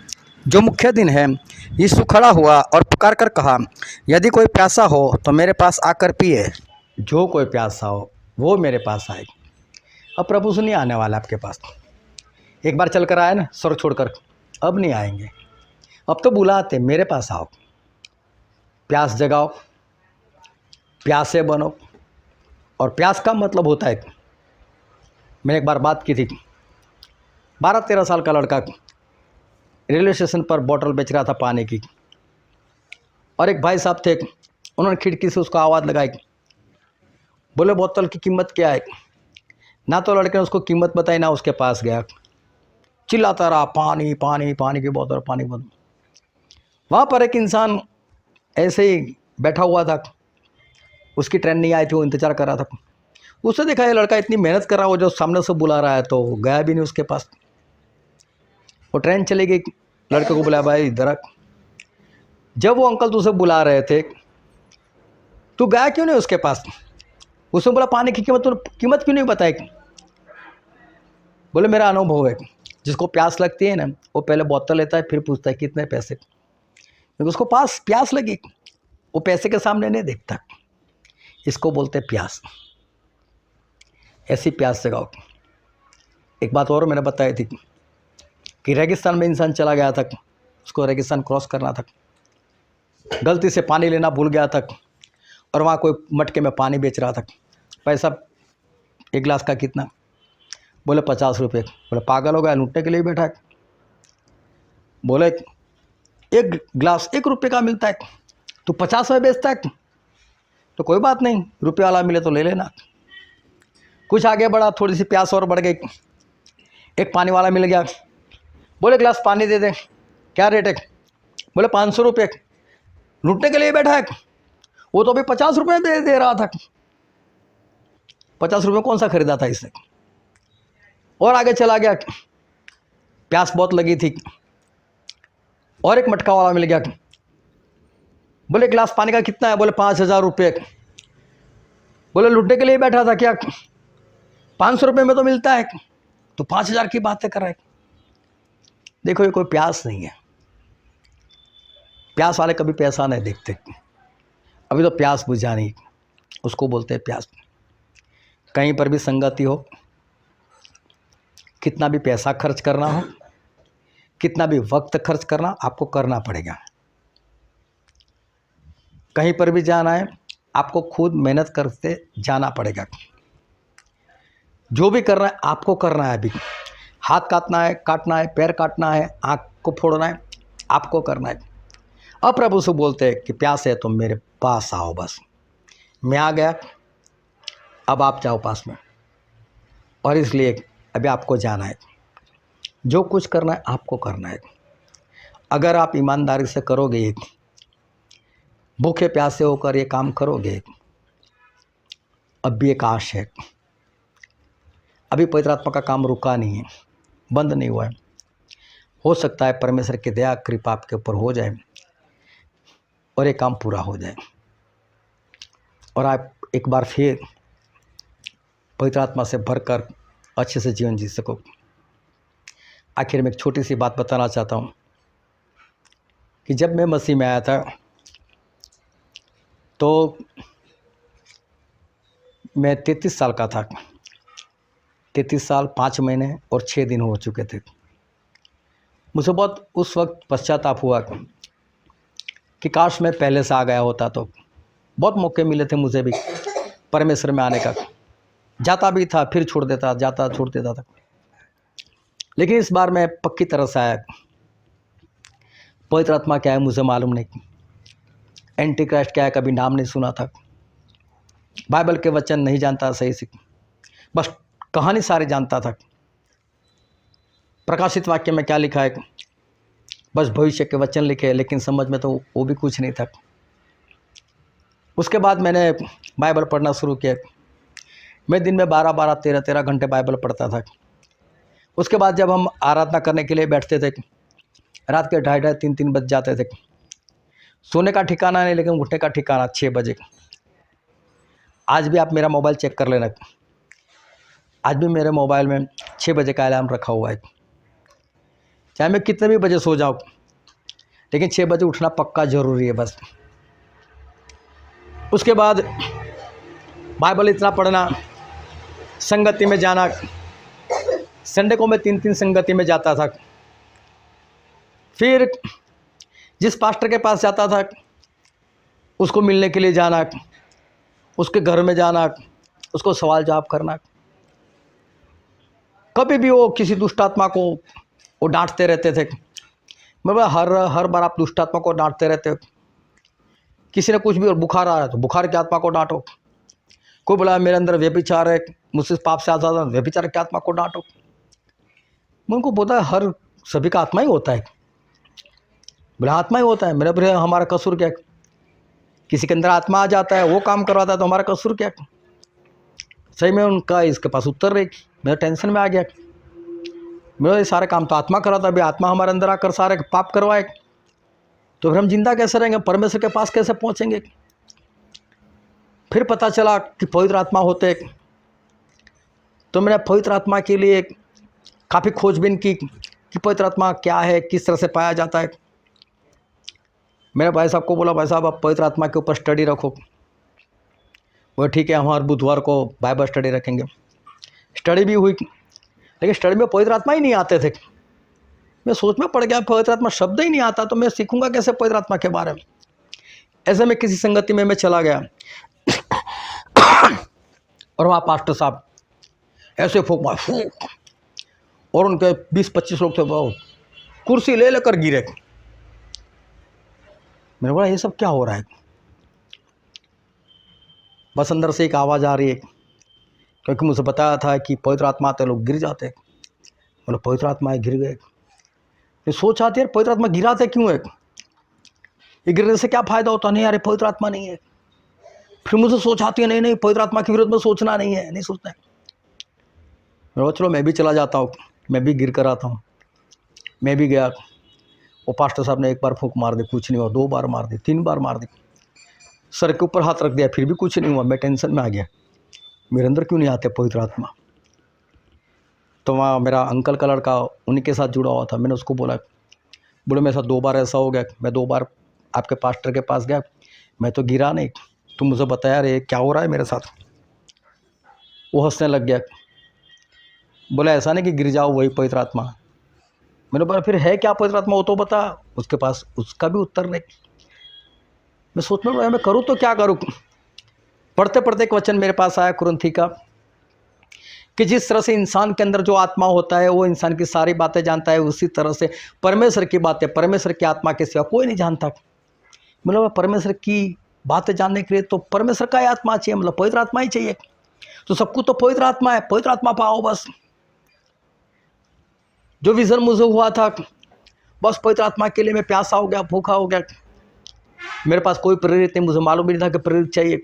जो मुख्य दिन है, यीशु खड़ा हुआ और पुकार कर कहा, यदि कोई प्यासा हो तो मेरे पास आकर पिए। जो कोई प्यासा हो वो मेरे पास आए। अब प्रभु नहीं आने वाला आपके पास। एक बार चल कर आए ना स्वर्ग छोड़कर, अब नहीं आएंगे। अब तो बुलाते, मेरे पास आओ, प्यास जगाओ, प्यासे बनो। और प्यास का मतलब होता है, मैंने एक बार बात की थी, 12-13 साल का लड़का रेलवे स्टेशन पर बोतल बेच रहा था पानी की, और एक भाई साहब थे, उन्होंने खिड़की से उसको आवाज़ लगाई, बोले बोतल की कीमत क्या है। ना तो लड़के ने उसको कीमत बताई, ना उसके पास गया, चिल्लाता रहा, पानी पानी पानी की बोतल, पानी की बोतल। वहाँ पर एक इंसान ऐसे ही बैठा हुआ था, उसकी ट्रेन नहीं आई थी, वो इंतज़ार कर रहा था। उसने देखा ये लड़का इतनी मेहनत कर रहा है, वो जो सामने से बुला रहा है, तो गया भी नहीं उसके पास। वो ट्रेन चली गई, लड़के को बुलाया, भाई इधर। जब वो अंकल तुझसे बुला रहे थे, तू गया क्यों नहीं उसके पास? उसने बोला, पानी की कीमत, तूने कीमत क्यों नहीं बताई? बोले, मेरा अनुभव है, जिसको प्यास लगती है ना, वो पहले बोतल लेता है, फिर पूछता है कितने पैसे, क्योंकि उसको पास प्यास लगी, वो पैसे के सामने नहीं देखता। इसको बोलते प्यास। ऐसी प्यास जगाओ। एक बात और मैंने बताई थी कि रेगिस्तान में इंसान चला गया था, उसको रेगिस्तान क्रॉस करना था, गलती से पानी लेना भूल गया था, और वहाँ कोई मटके में पानी बेच रहा था। पैसा एक गिलास का कितना? बोले 50 रुपये। बोले पागल हो गया, लूटने के लिए बैठा है। बोले एक गिलास 1 रुपये का मिलता है, तू 50 में बेचता है, तो कोई बात नहीं, रुपये वाला मिले तो ले लेना। कुछ आगे बढ़ा, थोड़ी सी प्यास और बढ़ गई, एक पानी वाला मिल गया। बोले गिलास पानी दे दे, क्या रेट है? बोले 500 रुपये। लूटने के लिए बैठा है, वो तो अभी 50 रुपये में दे रहा था। 50 रुपये कौन सा खरीदा था इसने? और आगे चला गया, प्यास बहुत लगी थी, और एक मटका वाला मिल गया। बोले गिलास पानी का कितना है? बोले 5000 रुपये। बोले लूटने के लिए बैठा था क्या? 500 रुपये में तो मिलता है, तो 5000 की बातें कर रहा है। देखो, ये कोई प्यास नहीं है। प्यास वाले कभी पैसा नहीं देखते। अभी तो प्यास बुझानी, उसको बोलते हैं प्यास। कहीं पर भी संगति हो, कितना भी पैसा खर्च करना हो, कितना भी वक्त खर्च करना, आपको करना पड़ेगा। कहीं पर भी जाना है, आपको खुद मेहनत करते जाना पड़ेगा। जो भी करना है आपको करना है। अभी हाथ काटना है, पैर काटना है, आँख को फोड़ना है, आपको करना है। अब प्रभु से बोलते हैं कि प्यास है तो मेरे पास आओ, बस मैं आ गया, अब आप जाओ पास में, और इसलिए अभी आपको जाना है। जो कुछ करना है आपको करना है। अगर आप ईमानदारी से करोगे, भूखे प्यासे होकर ये काम करोगे, अब भी एक आश है। अभी पवित्र आत्मा का काम रुका नहीं है, बंद नहीं हुआ है। हो सकता है परमेश्वर की दया कृपा आपके ऊपर हो जाए और ये काम पूरा हो जाए, और आप एक बार फिर पवित्र आत्मा से भरकर अच्छे से जीवन जी सको। आखिर में एक छोटी सी बात बताना चाहता हूँ कि जब मैं मसीह में आया था तो मैं 33 साल का था। 33 साल 5 महीने और 6 दिन हो चुके थे। मुझे बहुत उस वक्त पश्चाताप हुआ कि काश मैं पहले से आ गया होता। तो बहुत मौके मिले थे मुझे भी परमेश्वर में आने का, जाता भी था फिर छोड़ देता, जाता छोड़ देता था। लेकिन इस बार मैं पक्की तरह से आया। पवित्र आत्मा क्या है मुझे मालूम नहीं, एंटी क्राइस्ट क्या है कभी नाम नहीं सुना था, बाइबल के वचन नहीं जानता सही से, बस कहानी सारी जानता था। प्रकाशित वाक्य में क्या लिखा है बस भविष्य के वचन लिखे, लेकिन समझ में तो वो भी कुछ नहीं था। उसके बाद मैंने बाइबल पढ़ना शुरू किया। मैं दिन में 12-12, 13-13 घंटे बाइबल पढ़ता था। उसके बाद जब हम आराधना करने के लिए बैठते थे, रात के 2:30, 3-3 बज जाते थे। सोने का ठिकाना नहीं, लेकिन उठने का ठिकाना 6 बजे। आज भी आप मेरा मोबाइल चेक कर लेना, आज भी मेरे मोबाइल में 6 बजे का अलार्म रखा हुआ है। चाहे मैं कितने भी बजे सो जाऊँ, लेकिन 6 बजे उठना पक्का ज़रूरी है बस। उसके बाद बाइबल इतना पढ़ना, संगति में जाना। संडे को मैं 3-3 संगति में जाता था। फिर जिस पास्टर के पास जाता था उसको मिलने के लिए जाना, उसके घर में जाना, उसको सवाल जवाब करना। कभी भी वो किसी दुष्ट आत्मा को वो डांटते रहते थे। मैं बोला हर बार आप दुष्ट आत्मा को डांटते रहते हो। किसी ने कुछ भी और बुखार आ रहा है तो बुखार की आत्मा को डांटो। कोई बोला मेरे अंदर व्यभिचार है, मुझसे पाप से आज़ाद, व्यभिचार की आत्मा को डांटो। मैं उनको बोला हर सभी का आत्मा ही होता है। बोला आत्मा ही होता है। मेरा बोले हमारा कसूर क्या? किसी के अंदर आत्मा आ जाता है, वो काम करवाता है, तो हमारा कसूर क्या? सही में उनका इसके पास उत्तर रही। मेरा टेंशन में आ गया। मेरा ये सारे काम तो आत्मा कराता है, अभी आत्मा हमारे अंदर आकर सारे पाप करवाए तो फिर हम जिंदा कैसे रहेंगे, परमेश्वर के पास कैसे पहुंचेंगे? फिर पता चला कि पवित्र आत्मा होते। तो मैंने पवित्र आत्मा के लिए काफ़ी खोजबीन की कि पवित्र आत्मा क्या है, किस तरह से पाया जाता है। मैंने भाई साहब को बोला, भाई साहब आप पवित्र आत्मा के ऊपर स्टडी रखो। वो ठीक है, हम हर बुधवार को बाइबल स्टडी रखेंगे। स्टडी भी हुई, लेकिन स्टडी में पवित्र आत्मा ही नहीं आते थे। मैं सोच में पड़ गया, पवित्र आत्मा शब्द ही नहीं आता तो मैं सीखूंगा कैसे पवित्र आत्मा के बारे में। ऐसे में किसी संगति में मैं चला गया और वहाँ पास्टर साहब ऐसे फूक मार फूक, और उनके 20-25 लोग थे, वो कुर्सी ले लेकर गिरे। मैंने बोला ये सब क्या हो रहा है? बस अंदर से एक आवाज़ आ रही है, क्योंकि मुझे बताया था कि पवित्र आत्मा आते लोग गिर जाते। बोला पवित्र आत्मा गिर गए। फिर सोच आती है पवित्र आत्मा गिराते क्यों है, ये गिरने से क्या फ़ायदा होता? नहीं यार पवित्र आत्मा नहीं है। फिर मुझे सोच आती है नहीं पवित्र आत्मा के विरोध में सोचना नहीं है, नहीं सोचना है। मैं चलो मैं भी चला जाता हूँ, मैं भी गिर कर आता हूँ। मैं भी गया। वो पास्टर साहब ने एक बार फूंक मार दी, कुछ नहीं हुआ। 2 बार मार दी, 3 बार मार दी, सर के ऊपर हाथ रख दिया, फिर भी कुछ नहीं हुआ। मैं टेंशन में आ गया, मेरे अंदर क्यों नहीं आते पवित्र आत्मा? तो वहाँ मेरा अंकल का लड़का उन्हीं के साथ जुड़ा हुआ था। मैंने उसको बोला, बोले मेरे साथ 2 बार ऐसा हो गया, मैं 2 बार आपके पास्टर के पास गया, मैं तो गिरा नहीं, तुम मुझे बताया रे क्या हो रहा है मेरे साथ? वो हंसने लग गया। बोला ऐसा नहीं कि गिर जाओ वही पवित्र आत्मा। मैंने बोला फिर है क्या पवित्र आत्मा, वो तो बता। उसके पास उसका भी उत्तर नहीं। मैं सोच में मैं करूँ तो क्या करूँ? पढ़ते पढ़ते एक वचन मेरे पास आया कुरिन्थी का, कि जिस तरह से इंसान के अंदर जो आत्मा होता है वो इंसान की सारी बातें जानता है, उसी तरह से परमेश्वर की बातें, परमेश्वर की आत्मा के सिवा कोई नहीं जानता। मतलब परमेश्वर की बातें जानने के लिए तो परमेश्वर का ही आत्मा चाहिए, मतलब पवित्र आत्मा ही चाहिए। तो सब कुछ तो पवित्र आत्मा है, पवित्र आत्मा पाओ बस। जो विजन मुझे हुआ था, बस पवित्र आत्मा के लिए मैं प्यासा हो गया, भूखा हो गया। मेरे पास कोई प्रेरित नहीं, मुझे मालूम भी नहीं था कि प्रेरित चाहिए।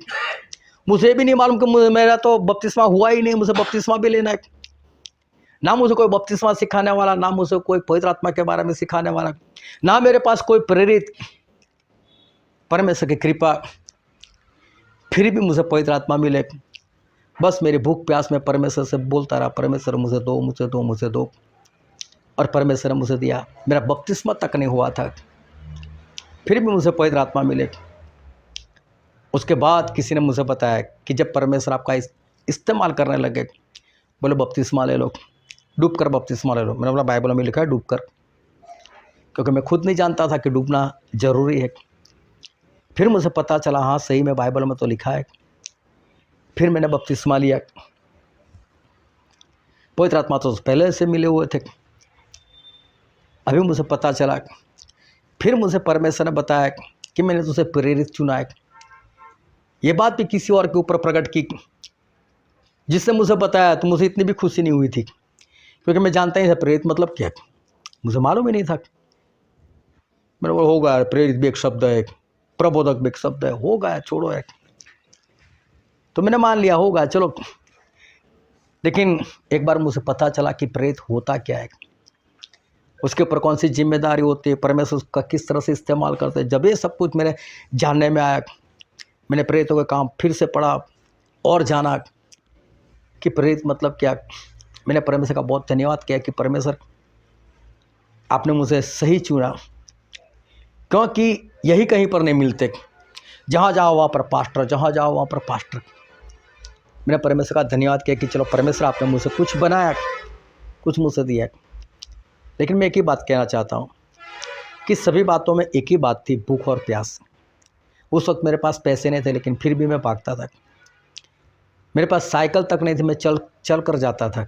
मुझे भी नहीं मालूम कि मेरा तो बपतिस्मा हुआ ही नहीं, मुझे बपतिस्मा भी लेना है। ना मुझे कोई बपतिस्मा सिखाने वाला, ना मुझे कोई पवित्र आत्मा के बारे में सिखाने वाला, ना मेरे पास कोई प्रेरित। परमेश्वर की कृपा, फिर भी मुझे पवित्र आत्मा मिले। बस मेरी भूख प्यास में परमेश्वर से बोलता रहा, परमेश्वर मुझे दो, मुझे दो, मुझे दो। और परमेश्वर ने मुझे दिया। मेरा बपतिस्मा तक नहीं हुआ था, फिर भी मुझे पवित्र आत्मा मिले। उसके बाद किसी ने मुझे बताया कि जब परमेश्वर आपका इस्तेमाल करने लगे, बोले बपतिस्मा ले लो, डूब कर बपतिस्मा ले लो। मैंने बोला बाइबल में लिखा है डूब कर, क्योंकि मैं खुद नहीं जानता था कि डूबना जरूरी है। फिर मुझे पता चला हाँ सही में बाइबल में तो लिखा है। फिर मैंने बपतिस्मा लिया। पवित्र आत्मा तो पहले से मिले हुए थे, अभी मुझे पता चला। फिर मुझे परमेश्वर ने बताया कि मैंने तुझे प्रेरित चुना है। ये बात भी किसी और के ऊपर प्रकट की, जिसने मुझे बताया तो मुझे इतनी भी खुशी नहीं हुई थी, क्योंकि मैं जानता ही था प्रेरित मतलब क्या, मुझे मालूम ही नहीं था। मैंने बोला होगा, प्रेरित भी एक शब्द है, प्रबोधक भी एक शब्द है, होगा, छोड़ो है। तो मैंने मान लिया होगा, चलो। लेकिन एक बार मुझे पता चला कि प्रेरित होता क्या है, उसके ऊपर कौन सी जिम्मेदारी होती है, परमेश्वर उसका किस तरह से इस्तेमाल करते हैं। जब ये सब कुछ मेरे जानने में आया, मैंने प्रेरितों का काम फिर से पढ़ा और जाना कि प्रेरित मतलब क्या। मैंने परमेश्वर का बहुत धन्यवाद किया कि परमेश्वर आपने मुझे सही चुना, क्योंकि यही कहीं पर नहीं मिलते। जहाँ जाओ वहाँ पर पास्टर, जहाँ जाओ वहाँ पर पास्टर। मैंने परमेश्वर का धन्यवाद किया कि चलो परमेश्वर आपने मुझे कुछ बनाया, कुछ मुझे दिया। लेकिन मैं एक ही बात कहना चाहता हूँ कि सभी बातों में एक ही बात थी, भूख और प्यास। उस वक्त मेरे पास पैसे नहीं थे, लेकिन फिर भी मैं भागता था। मेरे पास साइकिल तक नहीं थी, मैं चल कर जाता था।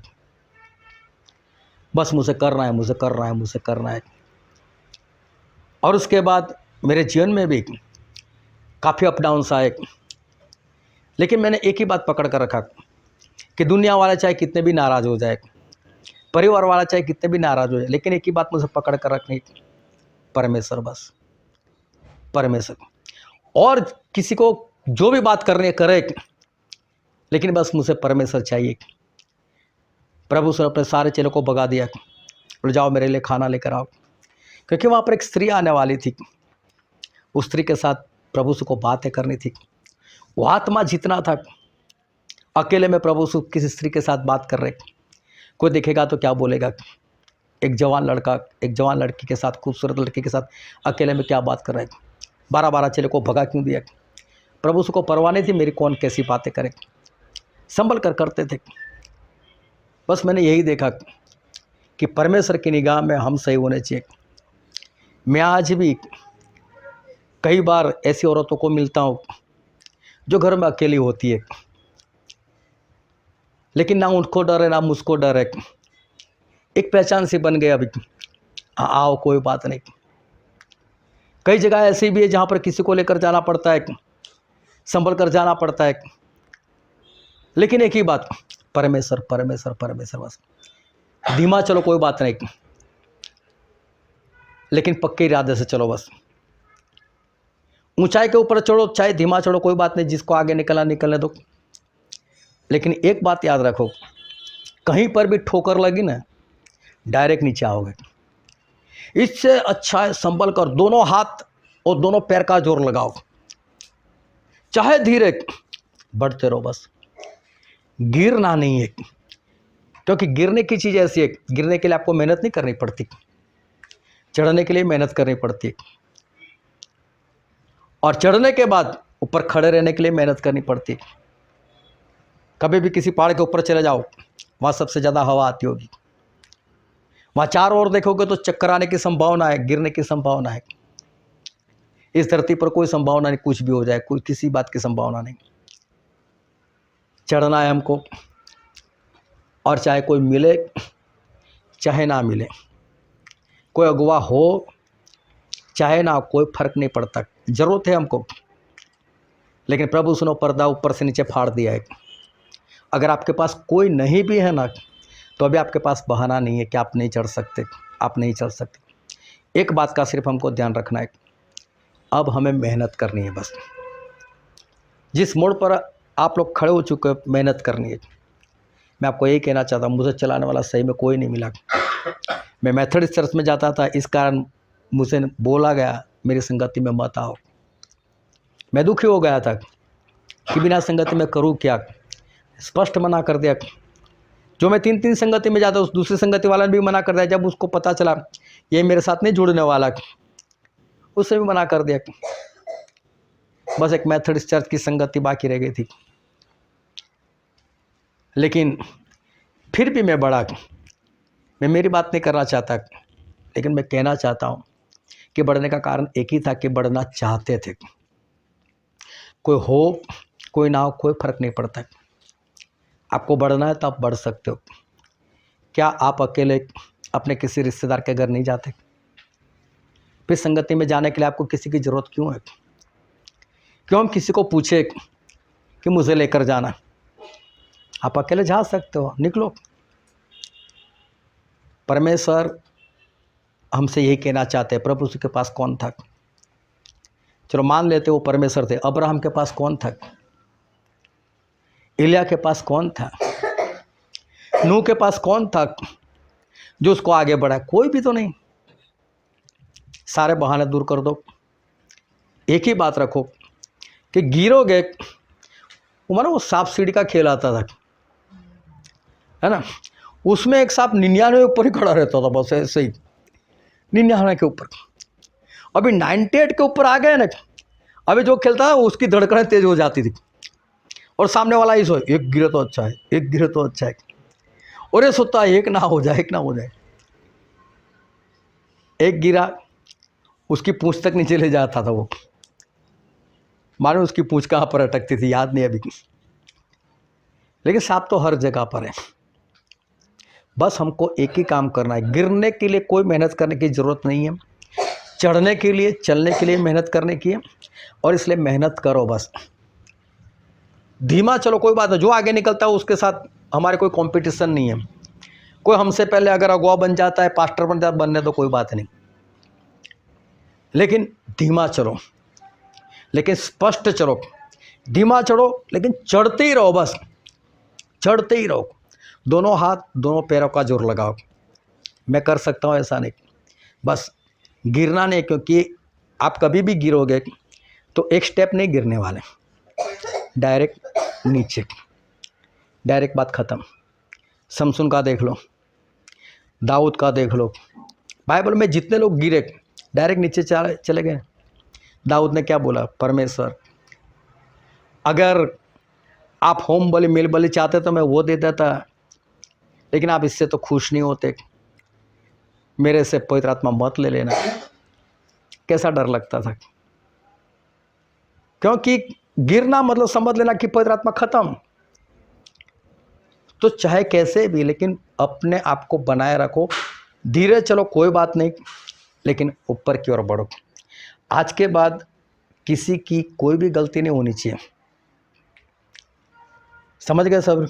बस मुझे करना है, मुझे करना है, मुझे करना है। और उसके बाद मेरे जीवन में भी काफ़ी अप डाउन्स आए, लेकिन मैंने एक ही बात पकड़ कर रखा कि दुनिया वाला चाहे कितने भी नाराज़ हो जाए, परिवार वाला चाहे कितने भी नाराज़ हो जाए, लेकिन एक ही बात मुझे पकड़ कर रखनी, परमेश्वर, बस परमेश्वर। और किसी को जो भी बात करनी है करे, लेकिन बस मुझे परमेश्वर चाहिए। प्रभु से अपने सारे चेलों को भगा दिया, बोले जाओ मेरे लिए खाना लेकर आओ, क्योंकि वहाँ पर एक स्त्री आने वाली थी। उस स्त्री के साथ प्रभु से को बातें करनी थी। वो आत्मा जितना था, अकेले में प्रभु से किसी स्त्री के साथ बात कर रहे, कोई देखेगा तो क्या बोलेगा। एक जवान लड़का एक जवान लड़की के साथ, खूबसूरत लड़की के साथ अकेले में क्या बात कर रहे। 12 चेलों को भगा क्यों दिया? प्रभु से को परवाह नहीं थी मेरी कौन कैसी बातें करे, संभल कर करते थे। बस मैंने यही देखा कि परमेश्वर की निगाह में हम सही होने चाहिए। मैं आज भी कई बार ऐसी औरतों को मिलता हूँ जो घर में अकेली होती है, लेकिन ना उनको डर है ना मुझको डर है। एक पहचान सी बन गई अभी, आओ कोई बात नहीं। कई जगह ऐसी भी है जहाँ पर किसी को लेकर जाना पड़ता है, संभल कर जाना पड़ता है, लेकिन एक ही बात, परमेश्वर परमेश्वर परमेश्वर। बस धीमा चलो कोई बात नहीं, लेकिन पक्के इरादे से चलो। बस ऊंचाई के ऊपर चढ़ो, चाहे धीमा चढ़ो कोई बात नहीं, जिसको आगे निकलना निकलने दो। लेकिन एक बात याद रखो, कहीं पर भी ठोकर लगी ना, डायरेक्ट नीचे आओगे। इससे अच्छा है संभल कर दोनों हाथ और दोनों पैर का जोर लगाओ, चाहे धीरे बढ़ते रहो। बस गिरना नहीं है, क्योंकि गिरने की चीज़ ऐसी है, गिरने के लिए आपको मेहनत नहीं करनी पड़ती, चढ़ने के लिए मेहनत करनी पड़ती है, और चढ़ने के बाद ऊपर खड़े रहने के लिए मेहनत करनी पड़ती है। कभी भी किसी पहाड़ के ऊपर चले जाओ, वहाँ सबसे ज़्यादा हवा आती होगी, वहाँ चारों ओर देखोगे तो चक्कर आने की संभावना है, गिरने की संभावना है। इस धरती पर कोई संभावना नहीं, कुछ भी हो जाए, कोई किसी बात की संभावना नहीं। चढ़ना है हमको, और चाहे कोई मिले चाहे ना मिले, कोई अगुवा हो चाहे ना, कोई फर्क नहीं पड़ता, जरूरत है हमको। लेकिन प्रभु सुनो, पर्दा ऊपर से नीचे फाड़ दिया है। अगर आपके पास कोई नहीं भी है ना, तो अभी आपके पास बहाना नहीं है कि आप नहीं चढ़ सकते, आप नहीं चल सकते। एक बात का सिर्फ हमको ध्यान रखना है, अब हमें मेहनत करनी है बस। जिस मोड़ पर आप लोग खड़े हो चुके हो, मेहनत करनी है। मैं आपको यही कहना चाहता हूँ, मुझे चलाने वाला सही में कोई नहीं मिला। मैं मेथडिस्ट चर्च में जाता था, इस कारण मुझे बोला गया मेरी संगति में मत आओ। मैं दुखी हो गया था कि बिना संगति में करूँ क्या, स्पष्ट मना कर दिया। जो मैं 3-3 संगति में जाता, उस दूसरी संगति वाला ने भी मना कर दिया। जब उसको पता चला ये मेरे साथ नहीं जुड़ने वाला, उसने भी मना कर दिया। बस एक मेथडिस्ट चर्च की संगति बाकी रह गई थी। लेकिन फिर भी मैं बढ़ा। मैं मेरी बात नहीं करना चाहता, लेकिन मैं कहना चाहता हूँ कि बढ़ने का कारण एक ही था कि बढ़ना चाहते थे। कोई हो कोई ना हो, कोई फर्क नहीं पड़ता। आपको बढ़ना है तो आप बढ़ सकते हो। क्या आप अकेले अपने किसी रिश्तेदार के घर नहीं जाते? फिर संगति में जाने के लिए आपको किसी की ज़रूरत क्यों है? क्यों हम किसी को पूछे कि मुझे लेकर जाना? आप अकेले जा सकते हो, निकलो। परमेश्वर हमसे यही कहना चाहते हैं। प्रभु के पास कौन था? चलो मान लेते वो परमेश्वर थे। अब्राहम के पास कौन था? एलिया के पास कौन था? नूह के पास कौन था जो उसको आगे बढ़ाए? कोई भी तो नहीं। सारे बहाने दूर कर दो, एक ही बात रखो कि गिरोगे। वो मानो वो सांप सीढ़ी का खेल आता था, है ना? उसमें एक सांप 99 ऊपर ही खड़ा रहता था, बस ऐसे ही 99 के ऊपर। अभी 98 के ऊपर आ गए ना, अभी जो खेलता है उसकी धड़कनें तेज हो जाती थी, और सामने वाला ही सो, एक गिरे तो अच्छा है, एक गिरे तो अच्छा है, और ये सोचता है एक ना हो जाए, एक ना हो जाए। एक गिरा, उसकी पूंछ तक नीचे ले जाता था वो, मानो उसकी पूंछ कहाँ पर अटकती थी याद नहीं अभी। लेकिन सांप तो हर जगह पर है। बस हमको एक ही काम करना है, गिरने के लिए कोई मेहनत करने की ज़रूरत नहीं है, चढ़ने के लिए, चलने के लिए मेहनत करने की है। और इसलिए मेहनत करो बस। धीमा चलो, कोई बात नहीं। जो आगे निकलता है उसके साथ हमारे कोई कंपटीशन नहीं है। कोई हमसे पहले अगर अगुआ बन जाता है, पास्टर बन जाता है, बनने तो कोई बात नहीं। लेकिन धीमा चलो, लेकिन स्पष्ट चलो। धीमा चढ़ो लेकिन चढ़ते ही रहो, बस चढ़ते ही रहो। दोनों हाथ दोनों पैरों का जोर लगाओ। मैं कर सकता हूँ ऐसा नहीं, बस गिरना नहीं, क्योंकि आप कभी भी गिरोगे तो एक स्टेप नहीं गिरने वाले, डायरेक्ट नीचे, डायरेक्ट बात ख़त्म। शमसून का देख लो, दाऊद का देख लो, बाइबल में जितने लोग गिरे डायरेक्ट नीचे चले गए। दाऊद ने क्या बोला? परमेश्वर अगर आप होम बलि मेल बलि चाहते तो मैं वो दे देता, लेकिन आप इससे तो खुश नहीं होते, मेरे से पवित्र आत्मा मत ले लेना। कैसा डर लगता था, क्योंकि गिरना मतलब समझ लेना कि पवित्र आत्मा खत्म। तो चाहे कैसे भी, लेकिन अपने आप को बनाए रखो, धीरे चलो, कोई बात नहीं, लेकिन ऊपर की ओर बढ़ो। आज के बाद किसी की कोई भी गलती नहीं होनी चाहिए, समझ गए सब?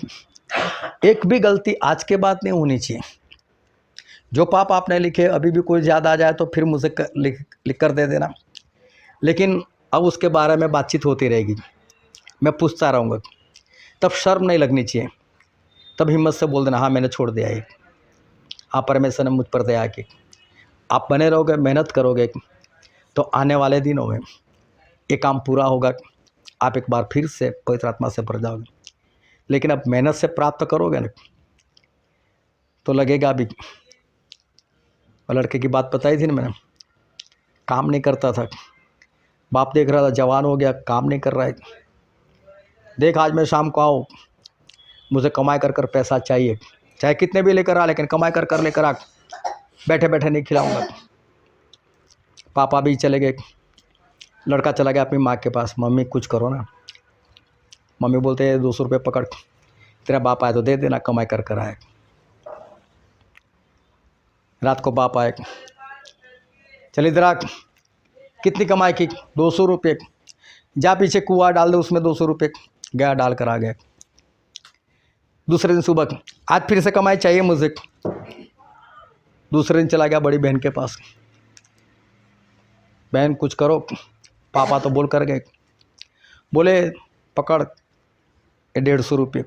एक भी गलती आज के बाद नहीं होनी चाहिए। जो पाप आपने लिखे, अभी भी कोई ज़्यादा आ जाए तो फिर मुझे लिख कर दे देना, लेकिन अब उसके बारे में बातचीत होती रहेगी, मैं पूछता रहूँगा। तब शर्म नहीं लगनी चाहिए, तब हिम्मत से बोल देना, हाँ मैंने छोड़ दिया है, हाँ परमेश्वर ने मुझ पर दया की। आप बने रहोगे, मेहनत करोगे, तो आने वाले दिनों में ये काम पूरा होगा। आप एक बार फिर से पवित्र आत्मा से भर जाओगे। लेकिन अब मेहनत से प्राप्त करोगे ना, तो लगेगा अभी। लड़के की बात बताई थी ना मैंने, काम नहीं करता था, बाप देख रहा था जवान हो गया, काम नहीं कर रहा है। देख आज मैं शाम को आऊँ, मुझे कमाई कर पैसा चाहिए, चाहे कितने भी लेकर आ, लेकिन कमाई कर लेकर आ, बैठे बैठे नहीं खिलाऊंगा। पापा भी चले गए, लड़का चला गया अपनी माँ के पास, मम्मी कुछ करो ना। मम्मी बोलते हैं 200 रुपये पकड़, तेरा बाप आए तो दे देना, कमाई कर आए। रात को बाप आए, चल इधर आ, कितनी कमाई की? 200 रुपये, जा पीछे कुआं डाल दे, उसमें 200 रुपये। गया, डाल कर आ गया। दूसरे दिन सुबह आज फिर से कमाई चाहिए मुझे। दूसरे दिन चला गया बड़ी बहन के पास, बहन कुछ करो। पापा तो बोल कर गए, बोले पकड़ ये 150 रुपये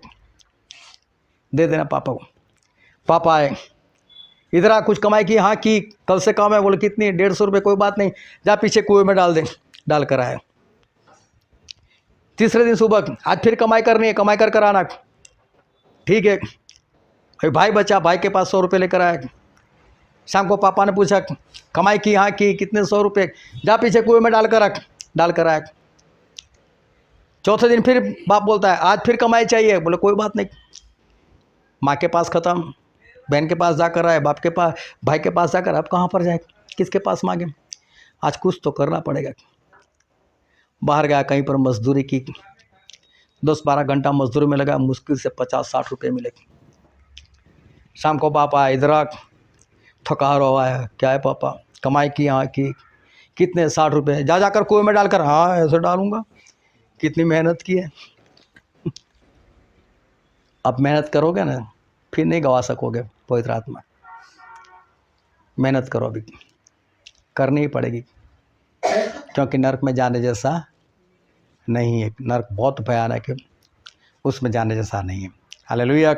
दे देना पापा को। पापा आए, इधर आ, कुछ कमाई की? हाँ की, कल से काम है। बोले कितनी? 150 रुपये। कोई बात नहीं, जा पीछे कुएं में डाल दे। डाल कर आए। तीसरे दिन सुबह आज फिर कमाई करनी है, कमाई कर आना। ठीक है, भाई बचा, भाई के पास 100 रुपये लेकर आया। शाम को पापा ने पूछा कमाई की? हाँ की, कितने? 100 रुपये। जा पीछे कुएं में डाल कर आया। चौथे दिन फिर बाप बोलता है आज फिर कमाई चाहिए। बोले कोई बात नहीं, माँ के पास ख़त्म, बहन के पास जाकर आए, बाप के पास, भाई के पास जाकर, अब कहाँ पर जाए, किसके पास मांगे? आज कुछ तो करना पड़ेगा। बाहर गया, कहीं पर मजदूरी की, 10-12 घंटा मजदूरी में लगा, मुश्किल से 50-60 रुपये मिले। शाम को पापा इधर थका हुआ है। क्या है पापा? कमाई की? हाँ की, कितने? 60 रुपये। जा जाकर कुएं में डालकर। हाँ ऐसे डालूंगा, कितनी मेहनत की है। अब मेहनत करोगे ना, फिर नहीं गवा सकोगे पवित्र आत्मा। मेहनत करो, अभी करनी ही पड़ेगी, क्योंकि नरक में जाने जैसा नहीं है। नरक बहुत भयानक है, उसमें जाने जैसा नहीं है। हालेलुया।